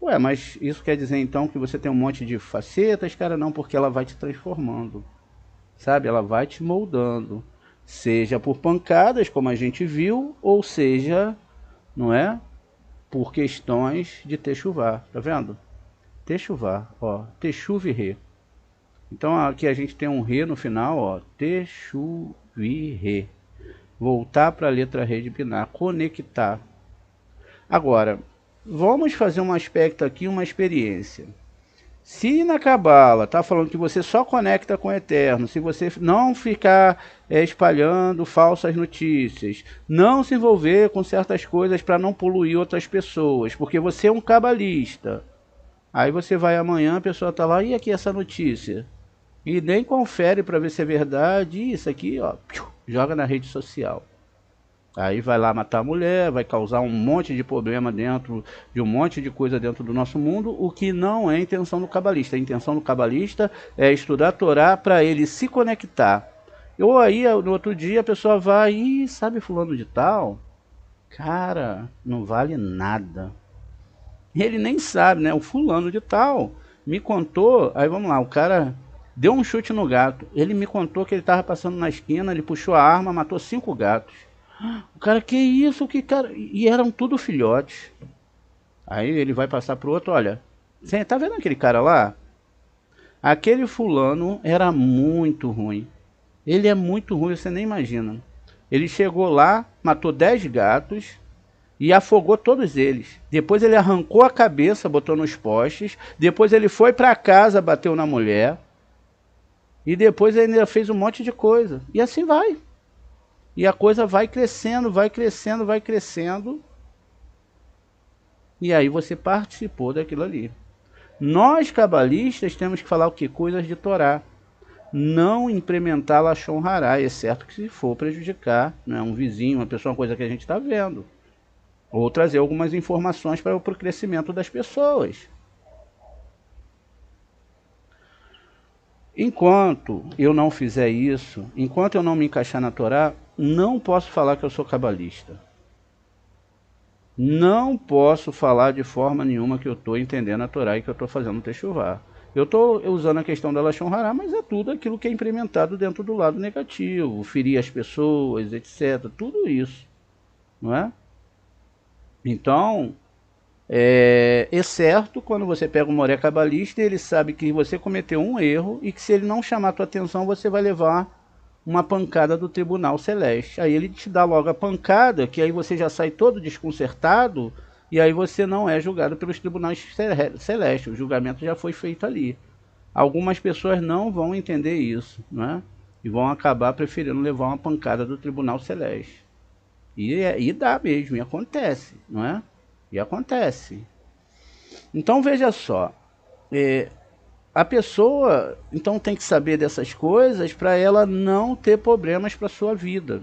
Ué, mas isso quer dizer então que você tem um monte de facetas, cara? Não, porque ela vai te transformando, sabe? Ela vai te moldando, seja por pancadas, como a gente viu, ou seja, não é? Por questões de techuvá, tá vendo? Techuvá, ó, techuva e rê. Então aqui a gente tem um rê no final, ó, techuvi rê. Voltar para a letra rê de binar, conectar. Agora, vamos fazer um aspecto aqui, uma experiência. Se na Cabala está falando que você só conecta com o Eterno, se você não ficar espalhando falsas notícias, não se envolver com certas coisas para não poluir outras pessoas, porque você é um cabalista. Aí você vai amanhã, a pessoa está lá, e aqui essa notícia? E nem confere para ver se é verdade, e isso aqui, ó, joga na rede social. Aí vai lá matar a mulher, vai causar um monte de problema dentro de um monte de coisa dentro do nosso mundo, o que não é a intenção do cabalista. A intenção do cabalista é estudar a Torá para ele se conectar. Ou aí, no outro dia, a pessoa vai e sabe fulano de tal? Cara, não vale nada. Ele nem sabe, né? O fulano de tal me contou, aí vamos lá, o cara deu um chute no gato. Ele me contou que ele estava passando na esquina, ele puxou a arma, matou 5 gatos. O cara, que isso, que cara... E eram tudo filhotes. Aí ele vai passar pro outro, olha, você tá vendo aquele cara lá? Aquele fulano era muito ruim. Ele é muito ruim, você nem imagina. Ele chegou lá, matou 10 gatos e afogou todos eles. Depois ele arrancou a cabeça, botou nos postes. Depois ele foi pra casa, bateu na mulher. E depois ele ainda fez um monte de coisa. E assim vai. E a coisa vai crescendo, vai crescendo, vai crescendo. E aí você participou daquilo ali. Nós, cabalistas, temos que falar o que? Coisas de Torá. Não implementar Lashon Hará, exceto que se for prejudicar, né, um vizinho, uma pessoa, uma coisa que a gente está vendo. Ou trazer algumas informações para o crescimento das pessoas. Enquanto eu não fizer isso, enquanto eu não me encaixar na Torá, não posso falar que eu sou cabalista. Não posso falar de forma nenhuma que eu estou entendendo a Torá e que eu estou fazendo techuvá. Eu estou usando a questão da Lashon Hará, mas é tudo aquilo que é implementado dentro do lado negativo, ferir as pessoas, etc. Tudo isso, não é? Então, exceto quando você pega um moré cabalista, ele sabe que você cometeu um erro e que se ele não chamar a tua atenção, você vai levar uma pancada do tribunal celeste. Aí ele te dá logo a pancada, que aí você já sai todo desconcertado, e aí você não é julgado pelos tribunais celestes. O julgamento já foi feito ali. Algumas pessoas não vão entender isso, né? E vão acabar preferindo levar uma pancada do tribunal celeste. E dá mesmo, e acontece, não é? E acontece. Então veja só, a pessoa então tem que saber dessas coisas para ela não ter problemas para sua vida,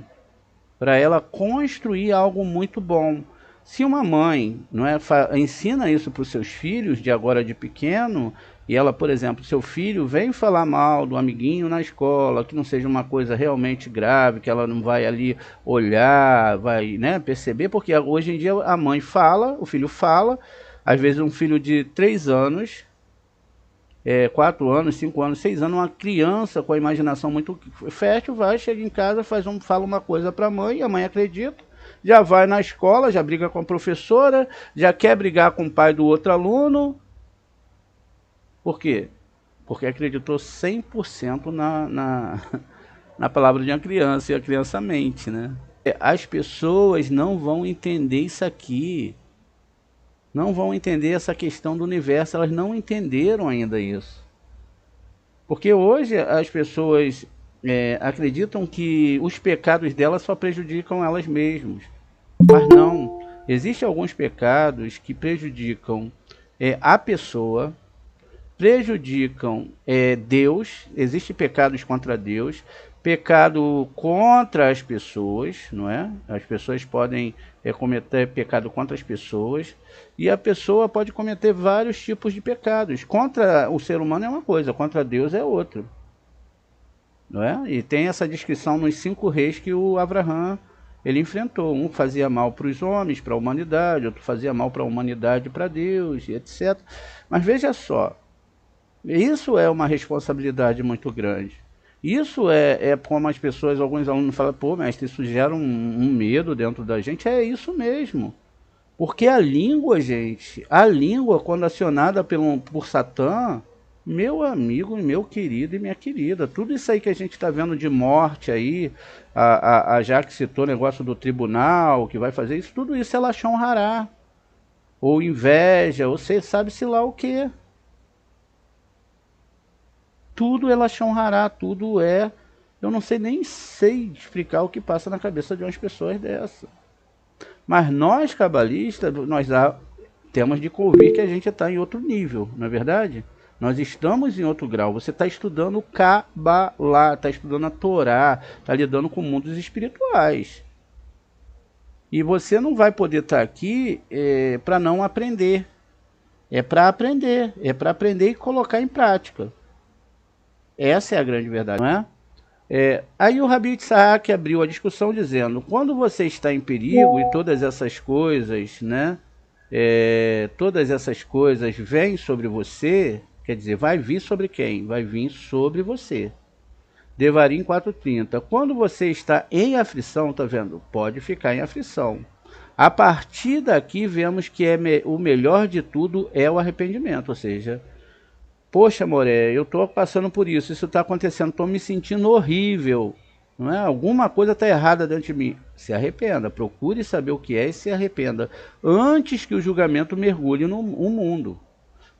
para ela construir algo muito bom. Se uma mãe, não é, ensina isso para os seus filhos de agora de pequeno, e ela, por exemplo, seu filho vem falar mal do amiguinho na escola, que não seja uma coisa realmente grave, que ela não vai ali olhar, vai, né, perceber, porque hoje em dia a mãe fala, o filho fala, às vezes um filho de 3 anos, 4 anos, 5 anos, 6 anos, uma criança com a imaginação muito fértil, vai, chega em casa, fala uma coisa para a mãe acredita, já vai na escola, já briga com a professora, já quer brigar com o pai do outro aluno. Por quê? Porque acreditou 100% na palavra de uma criança, e a criança mente, né? As pessoas não vão entender isso aqui. Não vão entender essa questão do universo, elas não entenderam ainda isso. Porque hoje as pessoas acreditam que os pecados delas só prejudicam elas mesmas. Mas não, existem alguns pecados que prejudicam a pessoa, prejudicam Deus, existem pecados contra Deus, pecado contra as pessoas, não é? As pessoas podem cometer pecado contra as pessoas, e a pessoa pode cometer vários tipos de pecados. Contra o ser humano é uma coisa, contra Deus é outra. Não é? E tem essa descrição nos 5 reis que o Abraham ele enfrentou. Um fazia mal para os homens, para a humanidade, outro fazia mal para a humanidade, para Deus, e etc. Mas veja só, isso é uma responsabilidade muito grande. Isso é como as pessoas, alguns alunos falam, pô, mestre, isso gera um medo dentro da gente. É isso mesmo. Porque a língua, gente, a língua, quando acionada por Satã, meu amigo, meu querido e minha querida, tudo isso aí que a gente está vendo de morte aí, a Jaque citou o negócio do tribunal, que vai fazer isso, tudo isso é Lashon Hará, ou inveja, ou você sabe-se lá o que. Tudo é Lashon Hará, tudo é... Eu não sei, nem sei explicar o que passa na cabeça de umas pessoas dessa. Mas nós, cabalistas, temos de convir que a gente está em outro nível, não é verdade? Nós estamos em outro grau. Você está estudando Kabbalah, está estudando a Torá, está lidando com mundos espirituais. E você não vai poder estar aqui para não aprender. É para aprender. É para aprender e colocar em prática. Essa é a grande verdade, não é? Aí o Rabi Itzhak abriu a discussão dizendo, quando você está em perigo e todas essas coisas, né? Todas essas coisas vêm sobre você, quer dizer, vai vir sobre quem? Vai vir sobre você. Devarim 4:30. Quando você está em aflição, tá vendo? Pode ficar em aflição. A partir daqui vemos que o melhor de tudo é o arrependimento, ou seja, poxa, Moré, eu estou passando por isso está acontecendo, estou me sentindo horrível, não é? Alguma coisa está errada dentro de mim. Se arrependa, procure saber o que é e se arrependa, antes que o julgamento mergulhe no mundo.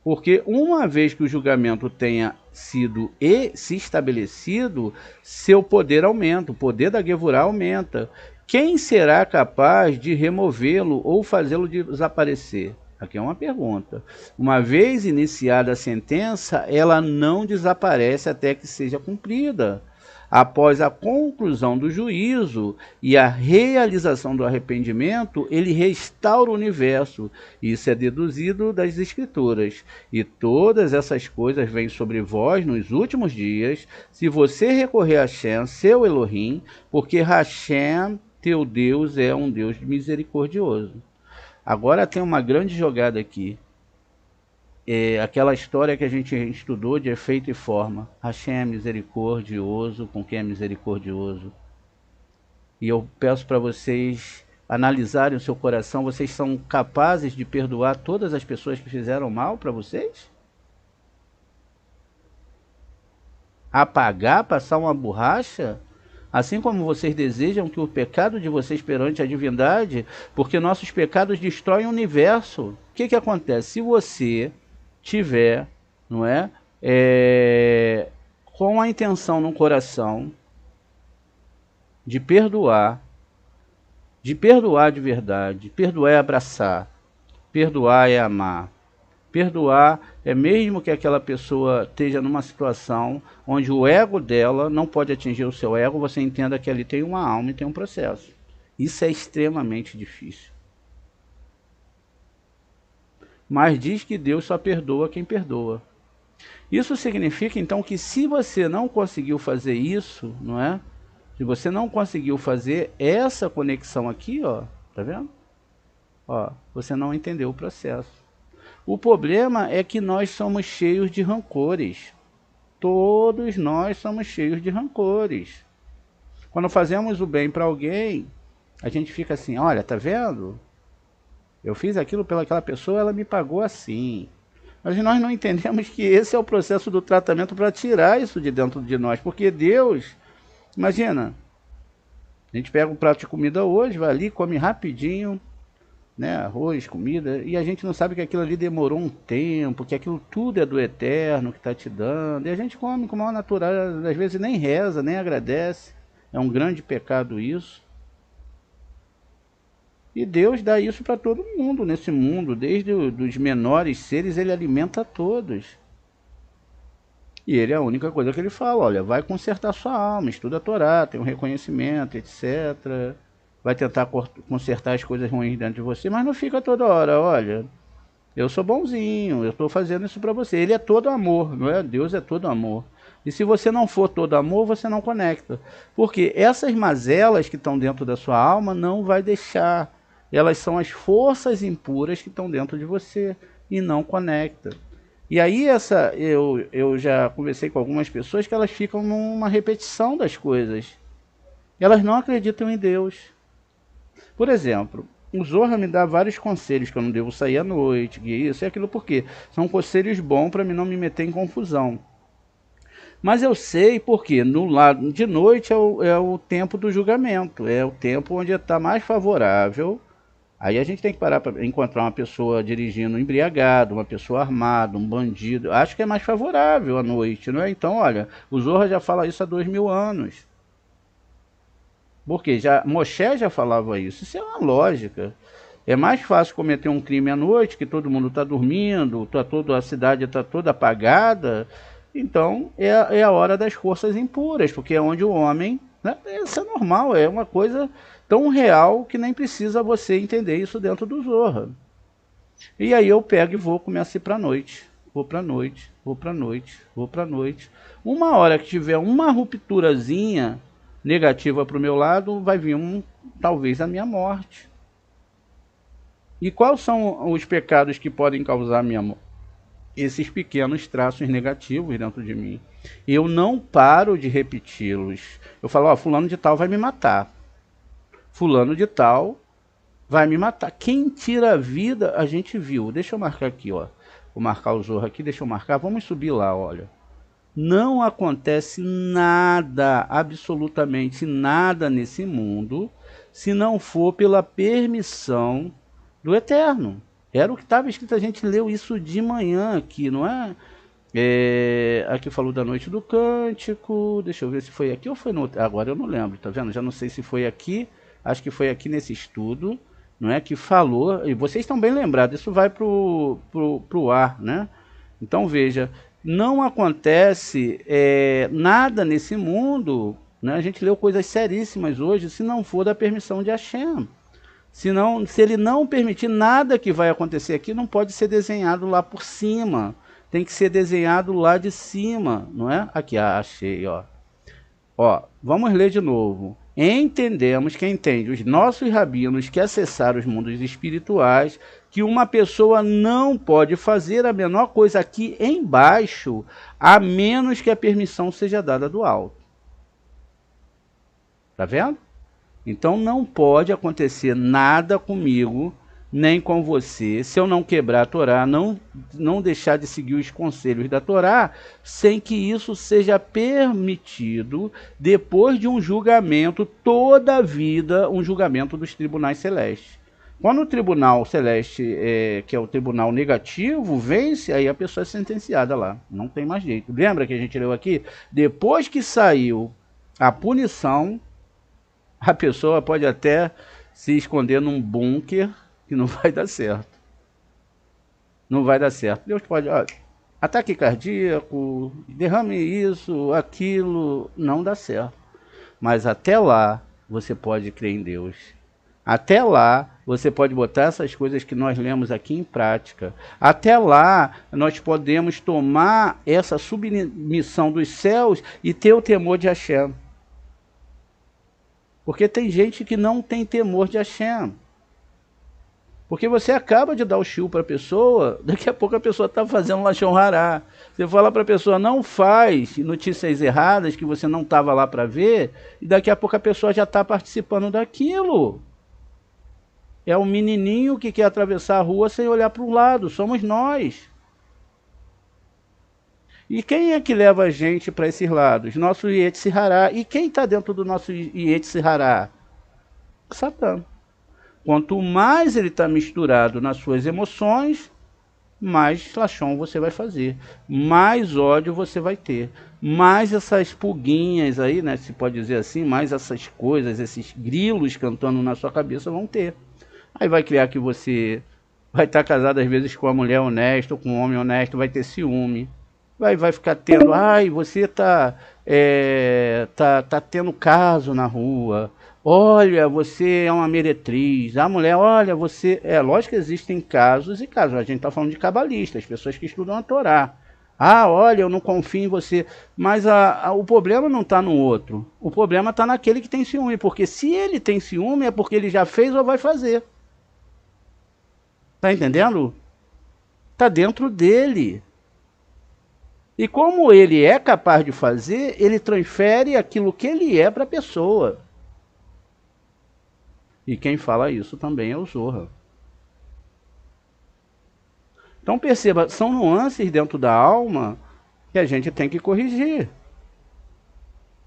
Porque uma vez que o julgamento tenha sido se estabelecido, seu poder aumenta, o poder da Gevurá aumenta. Quem será capaz de removê-lo ou fazê-lo desaparecer? Aqui é uma pergunta. Uma vez iniciada a sentença, ela não desaparece até que seja cumprida. Após a conclusão do juízo e a realização do arrependimento, ele restaura o universo. Isso é deduzido das Escrituras. E todas essas coisas vêm sobre vós nos últimos dias, se você recorrer a Hashem, seu Elohim, porque Hashem, teu Deus, é um Deus misericordioso. Agora tem uma grande jogada aqui. Aquela história que a gente estudou de efeito e forma. Hashem é misericordioso com quem é misericordioso. E eu peço para vocês analisarem o seu coração. Vocês são capazes de perdoar todas as pessoas que fizeram mal para vocês? Apagar, passar uma borracha? Assim como vocês desejam que o pecado de vocês perante a divindade, porque nossos pecados destroem o universo. O que acontece? Se você tiver, não é, com a intenção no coração de perdoar de verdade, perdoar é abraçar, perdoar é amar. Perdoar é mesmo que aquela pessoa esteja numa situação onde o ego dela não pode atingir o seu ego, você entenda que ali tem uma alma e tem um processo. Isso é extremamente difícil. Mas diz que Deus só perdoa quem perdoa. Isso significa então que se você não conseguiu fazer isso, não é? Se você não conseguiu fazer essa conexão aqui, ó, tá vendo? Ó, você não entendeu o processo. O problema é que nós somos cheios de rancores. Todos nós somos cheios de rancores. Quando fazemos o bem para alguém, a gente fica assim, olha, tá vendo? Eu fiz aquilo pelaquela pessoa, ela me pagou assim. Mas nós não entendemos que esse é o processo do tratamento para tirar isso de dentro de nós. Porque Deus, imagina, a gente pega um prato de comida hoje, vai ali, come rapidinho, né, arroz, comida, e a gente não sabe que aquilo ali demorou um tempo, que aquilo tudo é do Eterno que está te dando, e a gente come com o maior natural, às vezes nem reza, nem agradece. É um grande pecado isso. E Deus dá isso para todo mundo nesse mundo, desde os menores seres, ele alimenta todos. E ele é a única coisa que ele fala, olha, vai consertar sua alma, estuda a Torá, tem um reconhecimento, etc. Vai tentar consertar as coisas ruins dentro de você, mas não fica toda hora, olha, eu sou bonzinho, eu estou fazendo isso para você. Ele é todo amor, não é? Deus é todo amor. E se você não for todo amor, você não conecta. Porque essas mazelas que estão dentro da sua alma não vai deixar. Elas são as forças impuras que estão dentro de você e não conecta. E aí eu já conversei com algumas pessoas que elas ficam numa repetição das coisas. Elas não acreditam em Deus. Por exemplo, o Zorra me dá vários conselhos que eu não devo sair à noite, que isso e aquilo, por quê? São conselhos bons para mim não me meter em confusão. Mas eu sei porque no lado de noite é o tempo do julgamento, é o tempo onde está mais favorável. Aí a gente tem que parar para encontrar uma pessoa dirigindo embriagado, uma pessoa armada, um bandido. Acho que é mais favorável à noite, não é? Então, olha, o Zorra já fala isso há 2000 anos. Porque Moshe já falava isso. Isso é uma lógica. É mais fácil cometer um crime à noite, que todo mundo está dormindo, a cidade está toda apagada. Então, é a hora das forças impuras, porque é onde o homem... Né, isso é normal, é uma coisa tão real que nem precisa você entender isso dentro do Zorra. E aí eu pego e vou começar a ir para a noite. Vou para a noite, vou para a noite, vou para a noite. Uma hora que tiver uma rupturazinha negativa para o meu lado, vai vir talvez a minha morte. E quais são os pecados que podem causar a minha morte? Esses pequenos traços negativos dentro de mim. Eu não paro de repeti-los. Eu falo, ó, fulano de tal vai me matar. Fulano de tal vai me matar. Quem tira a vida, a gente viu. Deixa eu marcar aqui, ó. Vou marcar o Zorra aqui, deixa eu marcar. Vamos subir lá, olha. Não acontece nada, absolutamente nada nesse mundo, se não for pela permissão do Eterno. Era o que estava escrito, a gente leu isso de manhã aqui, não é? Aqui falou da noite do cântico, deixa eu ver se foi aqui ou foi no outro. Agora eu não lembro, tá vendo? Já não sei se foi aqui, acho que foi aqui nesse estudo, não é? Que falou, e vocês estão bem lembrados, isso vai pro ar, né? Então veja, não acontece nada nesse mundo, né? A gente leu coisas seríssimas hoje, se não for da permissão de Hashem. Se ele não permitir, nada que vai acontecer aqui não pode ser desenhado lá por cima. Tem que ser desenhado lá de cima, não é? Aqui, achei, ó. Ó, vamos ler de novo. Entendemos, quem entende, os nossos rabinos que acessaram os mundos espirituais, que uma pessoa não pode fazer a menor coisa aqui embaixo, a menos que a permissão seja dada do alto. Tá vendo? Então não pode acontecer nada comigo, nem com você, se eu não quebrar a Torá, não deixar de seguir os conselhos da Torá, sem que isso seja permitido depois de um julgamento, toda a vida, um julgamento dos tribunais celestes. Quando o tribunal celeste, que é o tribunal negativo, vence, aí a pessoa é sentenciada lá, não tem mais jeito. Lembra que a gente leu aqui? Depois que saiu a punição, a pessoa pode até se esconder num bunker que não vai dar certo. Não vai dar certo. Deus pode, olha, ataque cardíaco, derrame isso, aquilo, não dá certo. Mas até lá, você pode crer em Deus. Até lá, você pode botar essas coisas que nós lemos aqui em prática. Até lá, nós podemos tomar essa submissão dos céus e ter o temor de Hashem. Porque tem gente que não tem temor de Hashem. Porque você acaba de dar o shiur para a pessoa, daqui a pouco a pessoa está fazendo lashon hará. Você fala para a pessoa, não faz notícias erradas que você não estava lá para ver, e daqui a pouco a pessoa já está participando daquilo. É o menininho que quer atravessar a rua sem olhar para o lado, somos nós. E quem é que leva a gente para esses lados? Nosso Yetzer Hará. E quem está dentro do nosso Yetzer Hará? Satã. Quanto mais ele está misturado nas suas emoções, mais lashon você vai fazer. Mais ódio você vai ter. Mais essas pulguinhas aí, né, se pode dizer assim, mais essas coisas, esses grilos cantando na sua cabeça vão ter. Aí vai criar que você vai estar casado às vezes com uma mulher honesta, ou com um homem honesto, vai ter ciúme. Vai ficar tendo, você tá tendo caso na rua, olha, você é uma meretriz, a mulher, olha, você... lógico que existem casos e casos, a gente está falando de cabalistas, pessoas que estudam a Torá, Ah, olha, eu não confio em você. Mas o problema não está no outro. O problema está naquele que tem ciúme. Porque se ele tem ciúme é porque ele já fez ou vai fazer. Tá entendendo? Tá dentro dele. E como ele é capaz de fazer, ele transfere aquilo que ele é para a pessoa. E quem fala isso também é o Zohar. Então perceba, são nuances dentro da alma que a gente tem que corrigir.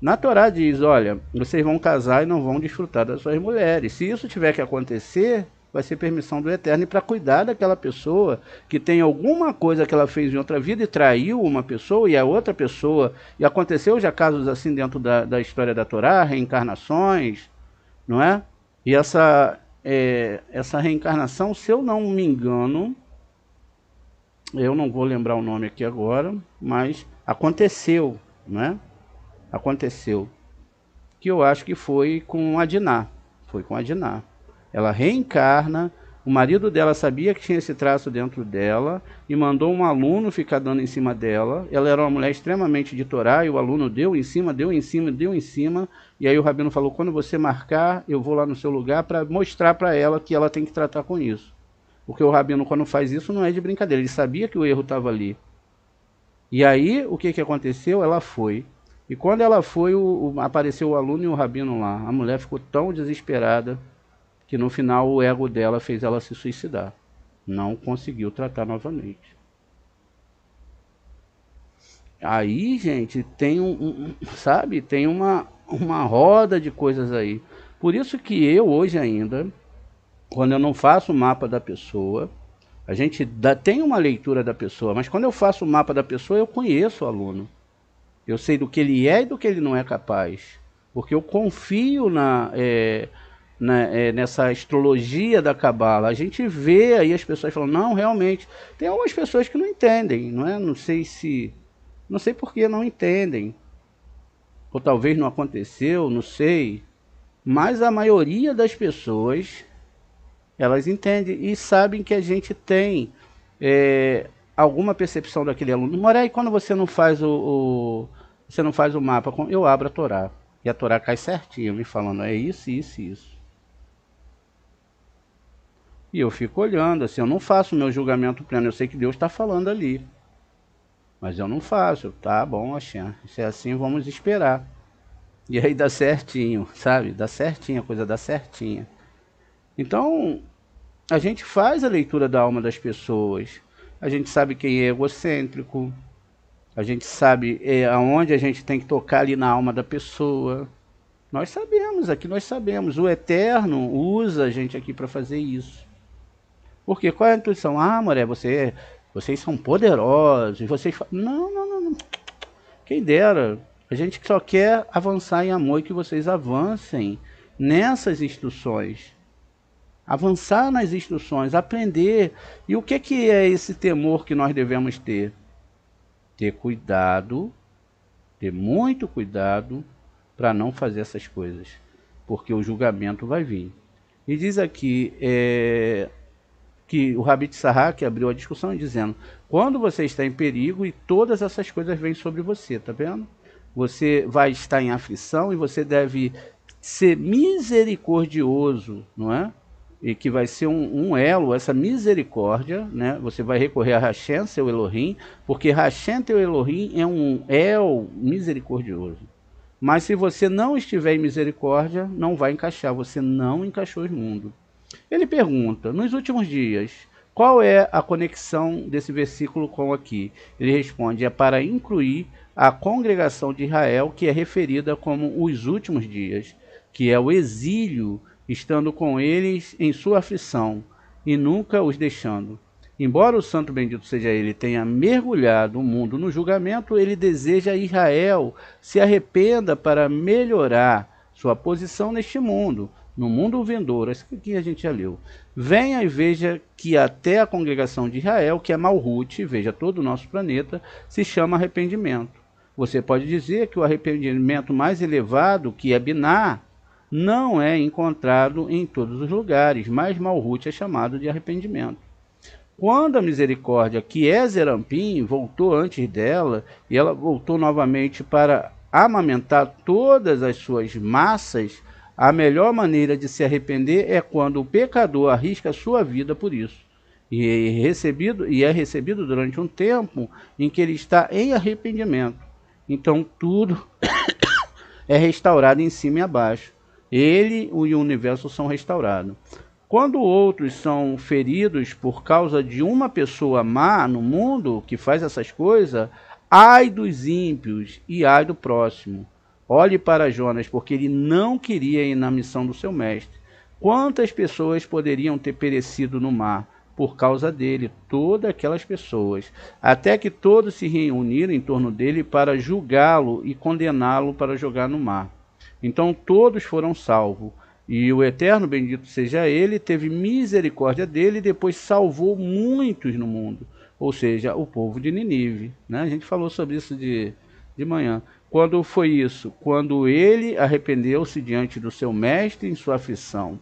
Na Torá diz, olha, vocês vão casar e não vão desfrutar das suas mulheres. Se isso tiver que acontecer, vai ser permissão do Eterno. E para cuidar daquela pessoa que tem alguma coisa que ela fez em outra vida e traiu uma pessoa e a outra pessoa... E aconteceu já casos assim dentro da história da Torá, reencarnações, não é? E essa reencarnação, se eu não me engano... Eu não vou lembrar o nome aqui agora, mas aconteceu, né? Aconteceu. Que eu acho que foi com a Diná. Foi com a Diná. Ela reencarna, o marido dela sabia que tinha esse traço dentro dela e mandou um aluno ficar dando em cima dela. Ela era uma mulher extremamente de Torá e o aluno deu em cima, deu em cima, deu em cima. E aí o rabino falou, quando você marcar, eu vou lá no seu lugar para mostrar para ela que ela tem que tratar com isso. Porque o rabino, quando faz isso, não é de brincadeira. Ele sabia que o erro estava ali. E aí, o que aconteceu? Ela foi. E quando ela foi, apareceu o aluno e o rabino lá. A mulher ficou tão desesperada que no final o ego dela fez ela se suicidar. Não conseguiu tratar novamente. Aí, gente, tem sabe? Tem uma roda de coisas aí. Por isso que eu, hoje ainda... Quando eu não faço o mapa da pessoa, a gente tem uma leitura da pessoa, mas quando eu faço o mapa da pessoa, eu conheço o aluno. Eu sei do que ele é e do que ele não é capaz. Porque eu confio nessa astrologia da Cabala. A gente vê aí as pessoas falando, não, realmente. Tem algumas pessoas que não entendem, não é? Não sei por que não entendem. Ou talvez não aconteceu, não sei. Mas a maioria das pessoas... Elas entendem e sabem que a gente tem alguma percepção daquele aluno. Moraí, quando você não faz você não faz o mapa, eu abro a Torá. E a Torá cai certinho, me falando, é isso, isso, isso. E eu fico olhando, assim, eu não faço o meu julgamento pleno, eu sei que Deus está falando ali. Mas eu não faço, tá bom, Axé, se é assim, vamos esperar. E aí dá certinho, sabe? Dá certinho, a coisa dá certinha. Então, a gente faz a leitura da alma das pessoas. A gente sabe quem é egocêntrico. A gente sabe aonde a gente tem que tocar ali na alma da pessoa. Nós sabemos, aqui nós sabemos. O Eterno usa a gente aqui para fazer isso. Porque qual é a intuição? Ah, mulher, vocês são poderosos. Não. Quem dera. A gente só quer avançar em amor e que vocês avancem nessas instruções. Avançar nas instruções, aprender. E o que é esse temor que nós devemos ter? Ter cuidado, ter muito cuidado para não fazer essas coisas, porque o julgamento vai vir. E diz aqui que o Rabi Tzahak abriu a discussão dizendo, quando você está em perigo e todas essas coisas vêm sobre você, tá vendo? Você vai estar em aflição e você deve ser misericordioso, não é? E que vai ser um elo, essa misericórdia, né? Você vai recorrer a Hashem, seu Elohim, porque Hashem, teu Elohim, é um El misericordioso. Mas se você não estiver em misericórdia, não vai encaixar, você não encaixou os mundos. Ele pergunta, nos últimos dias, qual é a conexão desse versículo com aqui? Ele responde, é para incluir a congregação de Israel, que é referida como os últimos dias, que é o exílio, estando com eles em sua aflição, e nunca os deixando. Embora o santo bendito seja ele tenha mergulhado o mundo no julgamento, ele deseja Israel se arrependa para melhorar sua posição neste mundo, no mundo vindouro. Isso aqui a gente já leu. Venha e veja que até a congregação de Israel, que é Malhut, veja todo o nosso planeta, se chama arrependimento. Você pode dizer que o arrependimento mais elevado, que é Biná, não é encontrado em todos os lugares, mas Malhut é chamado de arrependimento. Quando a misericórdia, que é Zerampim, voltou antes dela, e ela voltou novamente para amamentar todas as suas massas, a melhor maneira de se arrepender é quando o pecador arrisca a sua vida por isso. E é recebido durante um tempo em que ele está em arrependimento. Então tudo é restaurado em cima e abaixo. Ele e o universo são restaurados. Quando outros são feridos por causa de uma pessoa má no mundo que faz essas coisas, ai dos ímpios e ai do próximo. Olhe para Jonas, porque ele não queria ir na missão do seu mestre. Quantas pessoas poderiam ter perecido no mar por causa dele? Todas aquelas pessoas. Até que todos se reuniram em torno dele para julgá-lo e condená-lo para jogar no mar. Então todos foram salvos. E o Eterno, bendito seja ele, teve misericórdia dele e depois salvou muitos no mundo. Ou seja, o povo de Nínive. Né? A gente falou sobre isso de manhã. Quando foi isso? Quando ele arrependeu-se diante do seu mestre em sua aflição.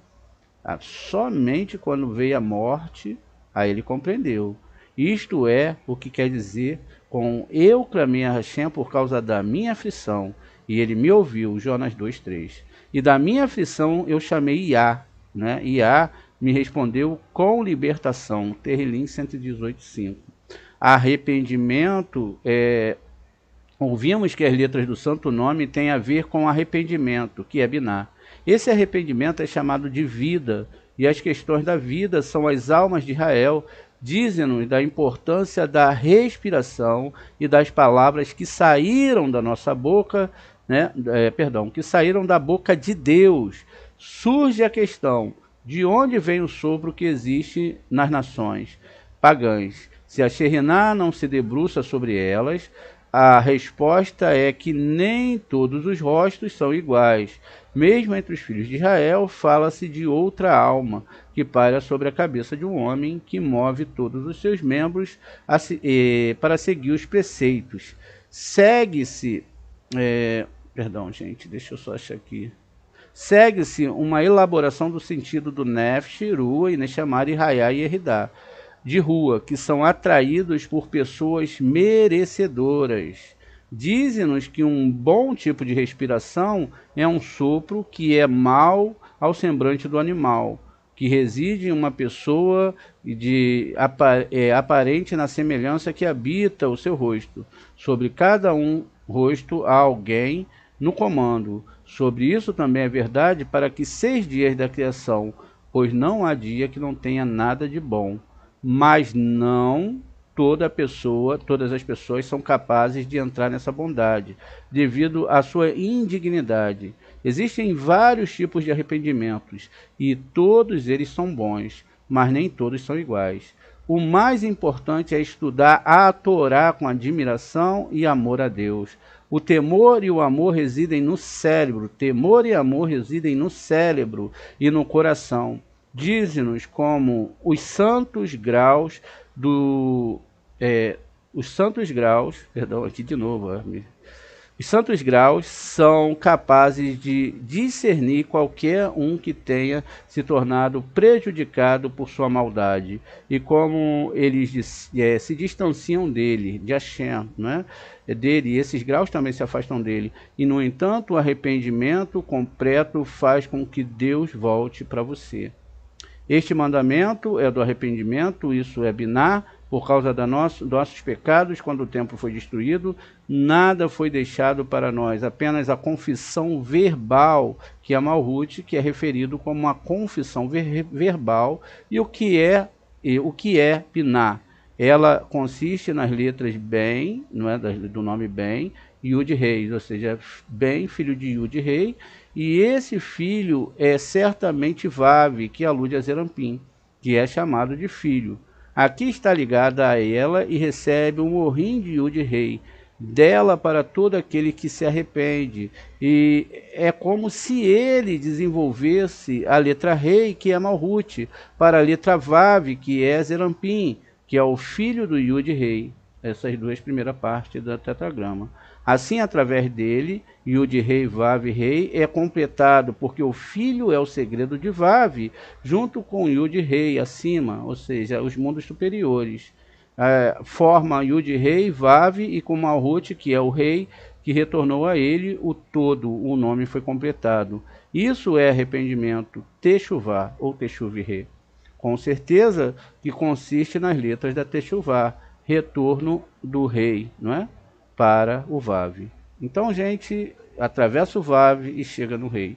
Somente quando veio a morte, aí ele compreendeu. Isto é o que quer dizer com eu clamei a Hashem por causa da minha aflição, e ele me ouviu, Jonas 2:3. E da minha aflição eu chamei Iá, né? Iá me respondeu com libertação, Terrilim 118:5. Arrependimento, ouvimos que as letras do Santo Nome têm a ver com arrependimento, que é Biná. Esse arrependimento é chamado de vida, e as questões da vida são as almas de Israel. Dizem-nos da importância da respiração e das palavras que saíram da nossa boca, né? Que saíram da boca de Deus. Surge a questão, de onde vem o sopro que existe nas nações pagãs? Se a Shekhinah não se debruça sobre elas, a resposta é que nem todos os rostos são iguais. Mesmo entre os filhos de Israel, fala-se de outra alma, que paira sobre a cabeça de um homem, que move todos os seus membros para seguir os preceitos. Segue-se... Perdão, gente, deixa eu só achar aqui. Segue-se uma elaboração do sentido do Nefesh, Rua, Neshamar, Raiá e Eridá, de rua, que são atraídos por pessoas merecedoras. Dizem-nos que um bom tipo de respiração é um sopro que é mau ao semblante do animal, que reside em uma pessoa aparente na semelhança que habita o seu rosto. Sobre cada rosto há alguém no comando. Sobre isso também é verdade para que 6 dias da criação, pois não há dia que não tenha nada de bom. Mas não todas as pessoas são capazes de entrar nessa bondade, devido à sua indignidade. Existem vários tipos de arrependimentos, e todos eles são bons, mas nem todos são iguais. O mais importante é estudar a Torá com admiração e amor a Deus. O temor e o amor residem no cérebro. Temor e amor residem no cérebro e no coração. Diz-nos como os santos graus os santos graus são capazes de discernir qualquer um que tenha se tornado prejudicado por sua maldade, e como eles se distanciam dele, de Hashem, né? Dele, e esses graus também se afastam dele, e no entanto o arrependimento completo faz com que Deus volte para você. Este mandamento é do arrependimento, isso é Biná, por causa dos nossos pecados, quando o templo foi destruído, nada foi deixado para nós, apenas a confissão verbal, que é Malhut, que é referido como uma confissão verbal, e o que é Biná? Ela consiste nas letras Ben, não é, do nome Ben, Yud Rei, ou seja, Ben, filho de Yud Rei, e esse filho é certamente Vav, que alude a Zerampim, que é chamado de filho. Aqui está ligada a ela e recebe um Orim de Yud Rei, dela para todo aquele que se arrepende. E é como se ele desenvolvesse a letra Rei, que é Malhut, para a letra Vav, que é Zerampim, que é o filho do Yud Rei. Essas duas primeiras partes do tetragrama. Assim, através dele, Yud Rei, Vav Rei é completado, porque o filho é o segredo de Vav, junto com Yud Rei acima, ou seja, os mundos superiores. Forma Yud Rei, Vav e com Malhut, que é o rei, que retornou a ele, o todo, o nome foi completado. Isso é arrependimento Teshuvá ou Teshuvah. Com certeza que consiste nas letras da Teshuvá, retorno do rei, não é? Para o Vav. Então, gente, atravessa o Vav e chega no rei.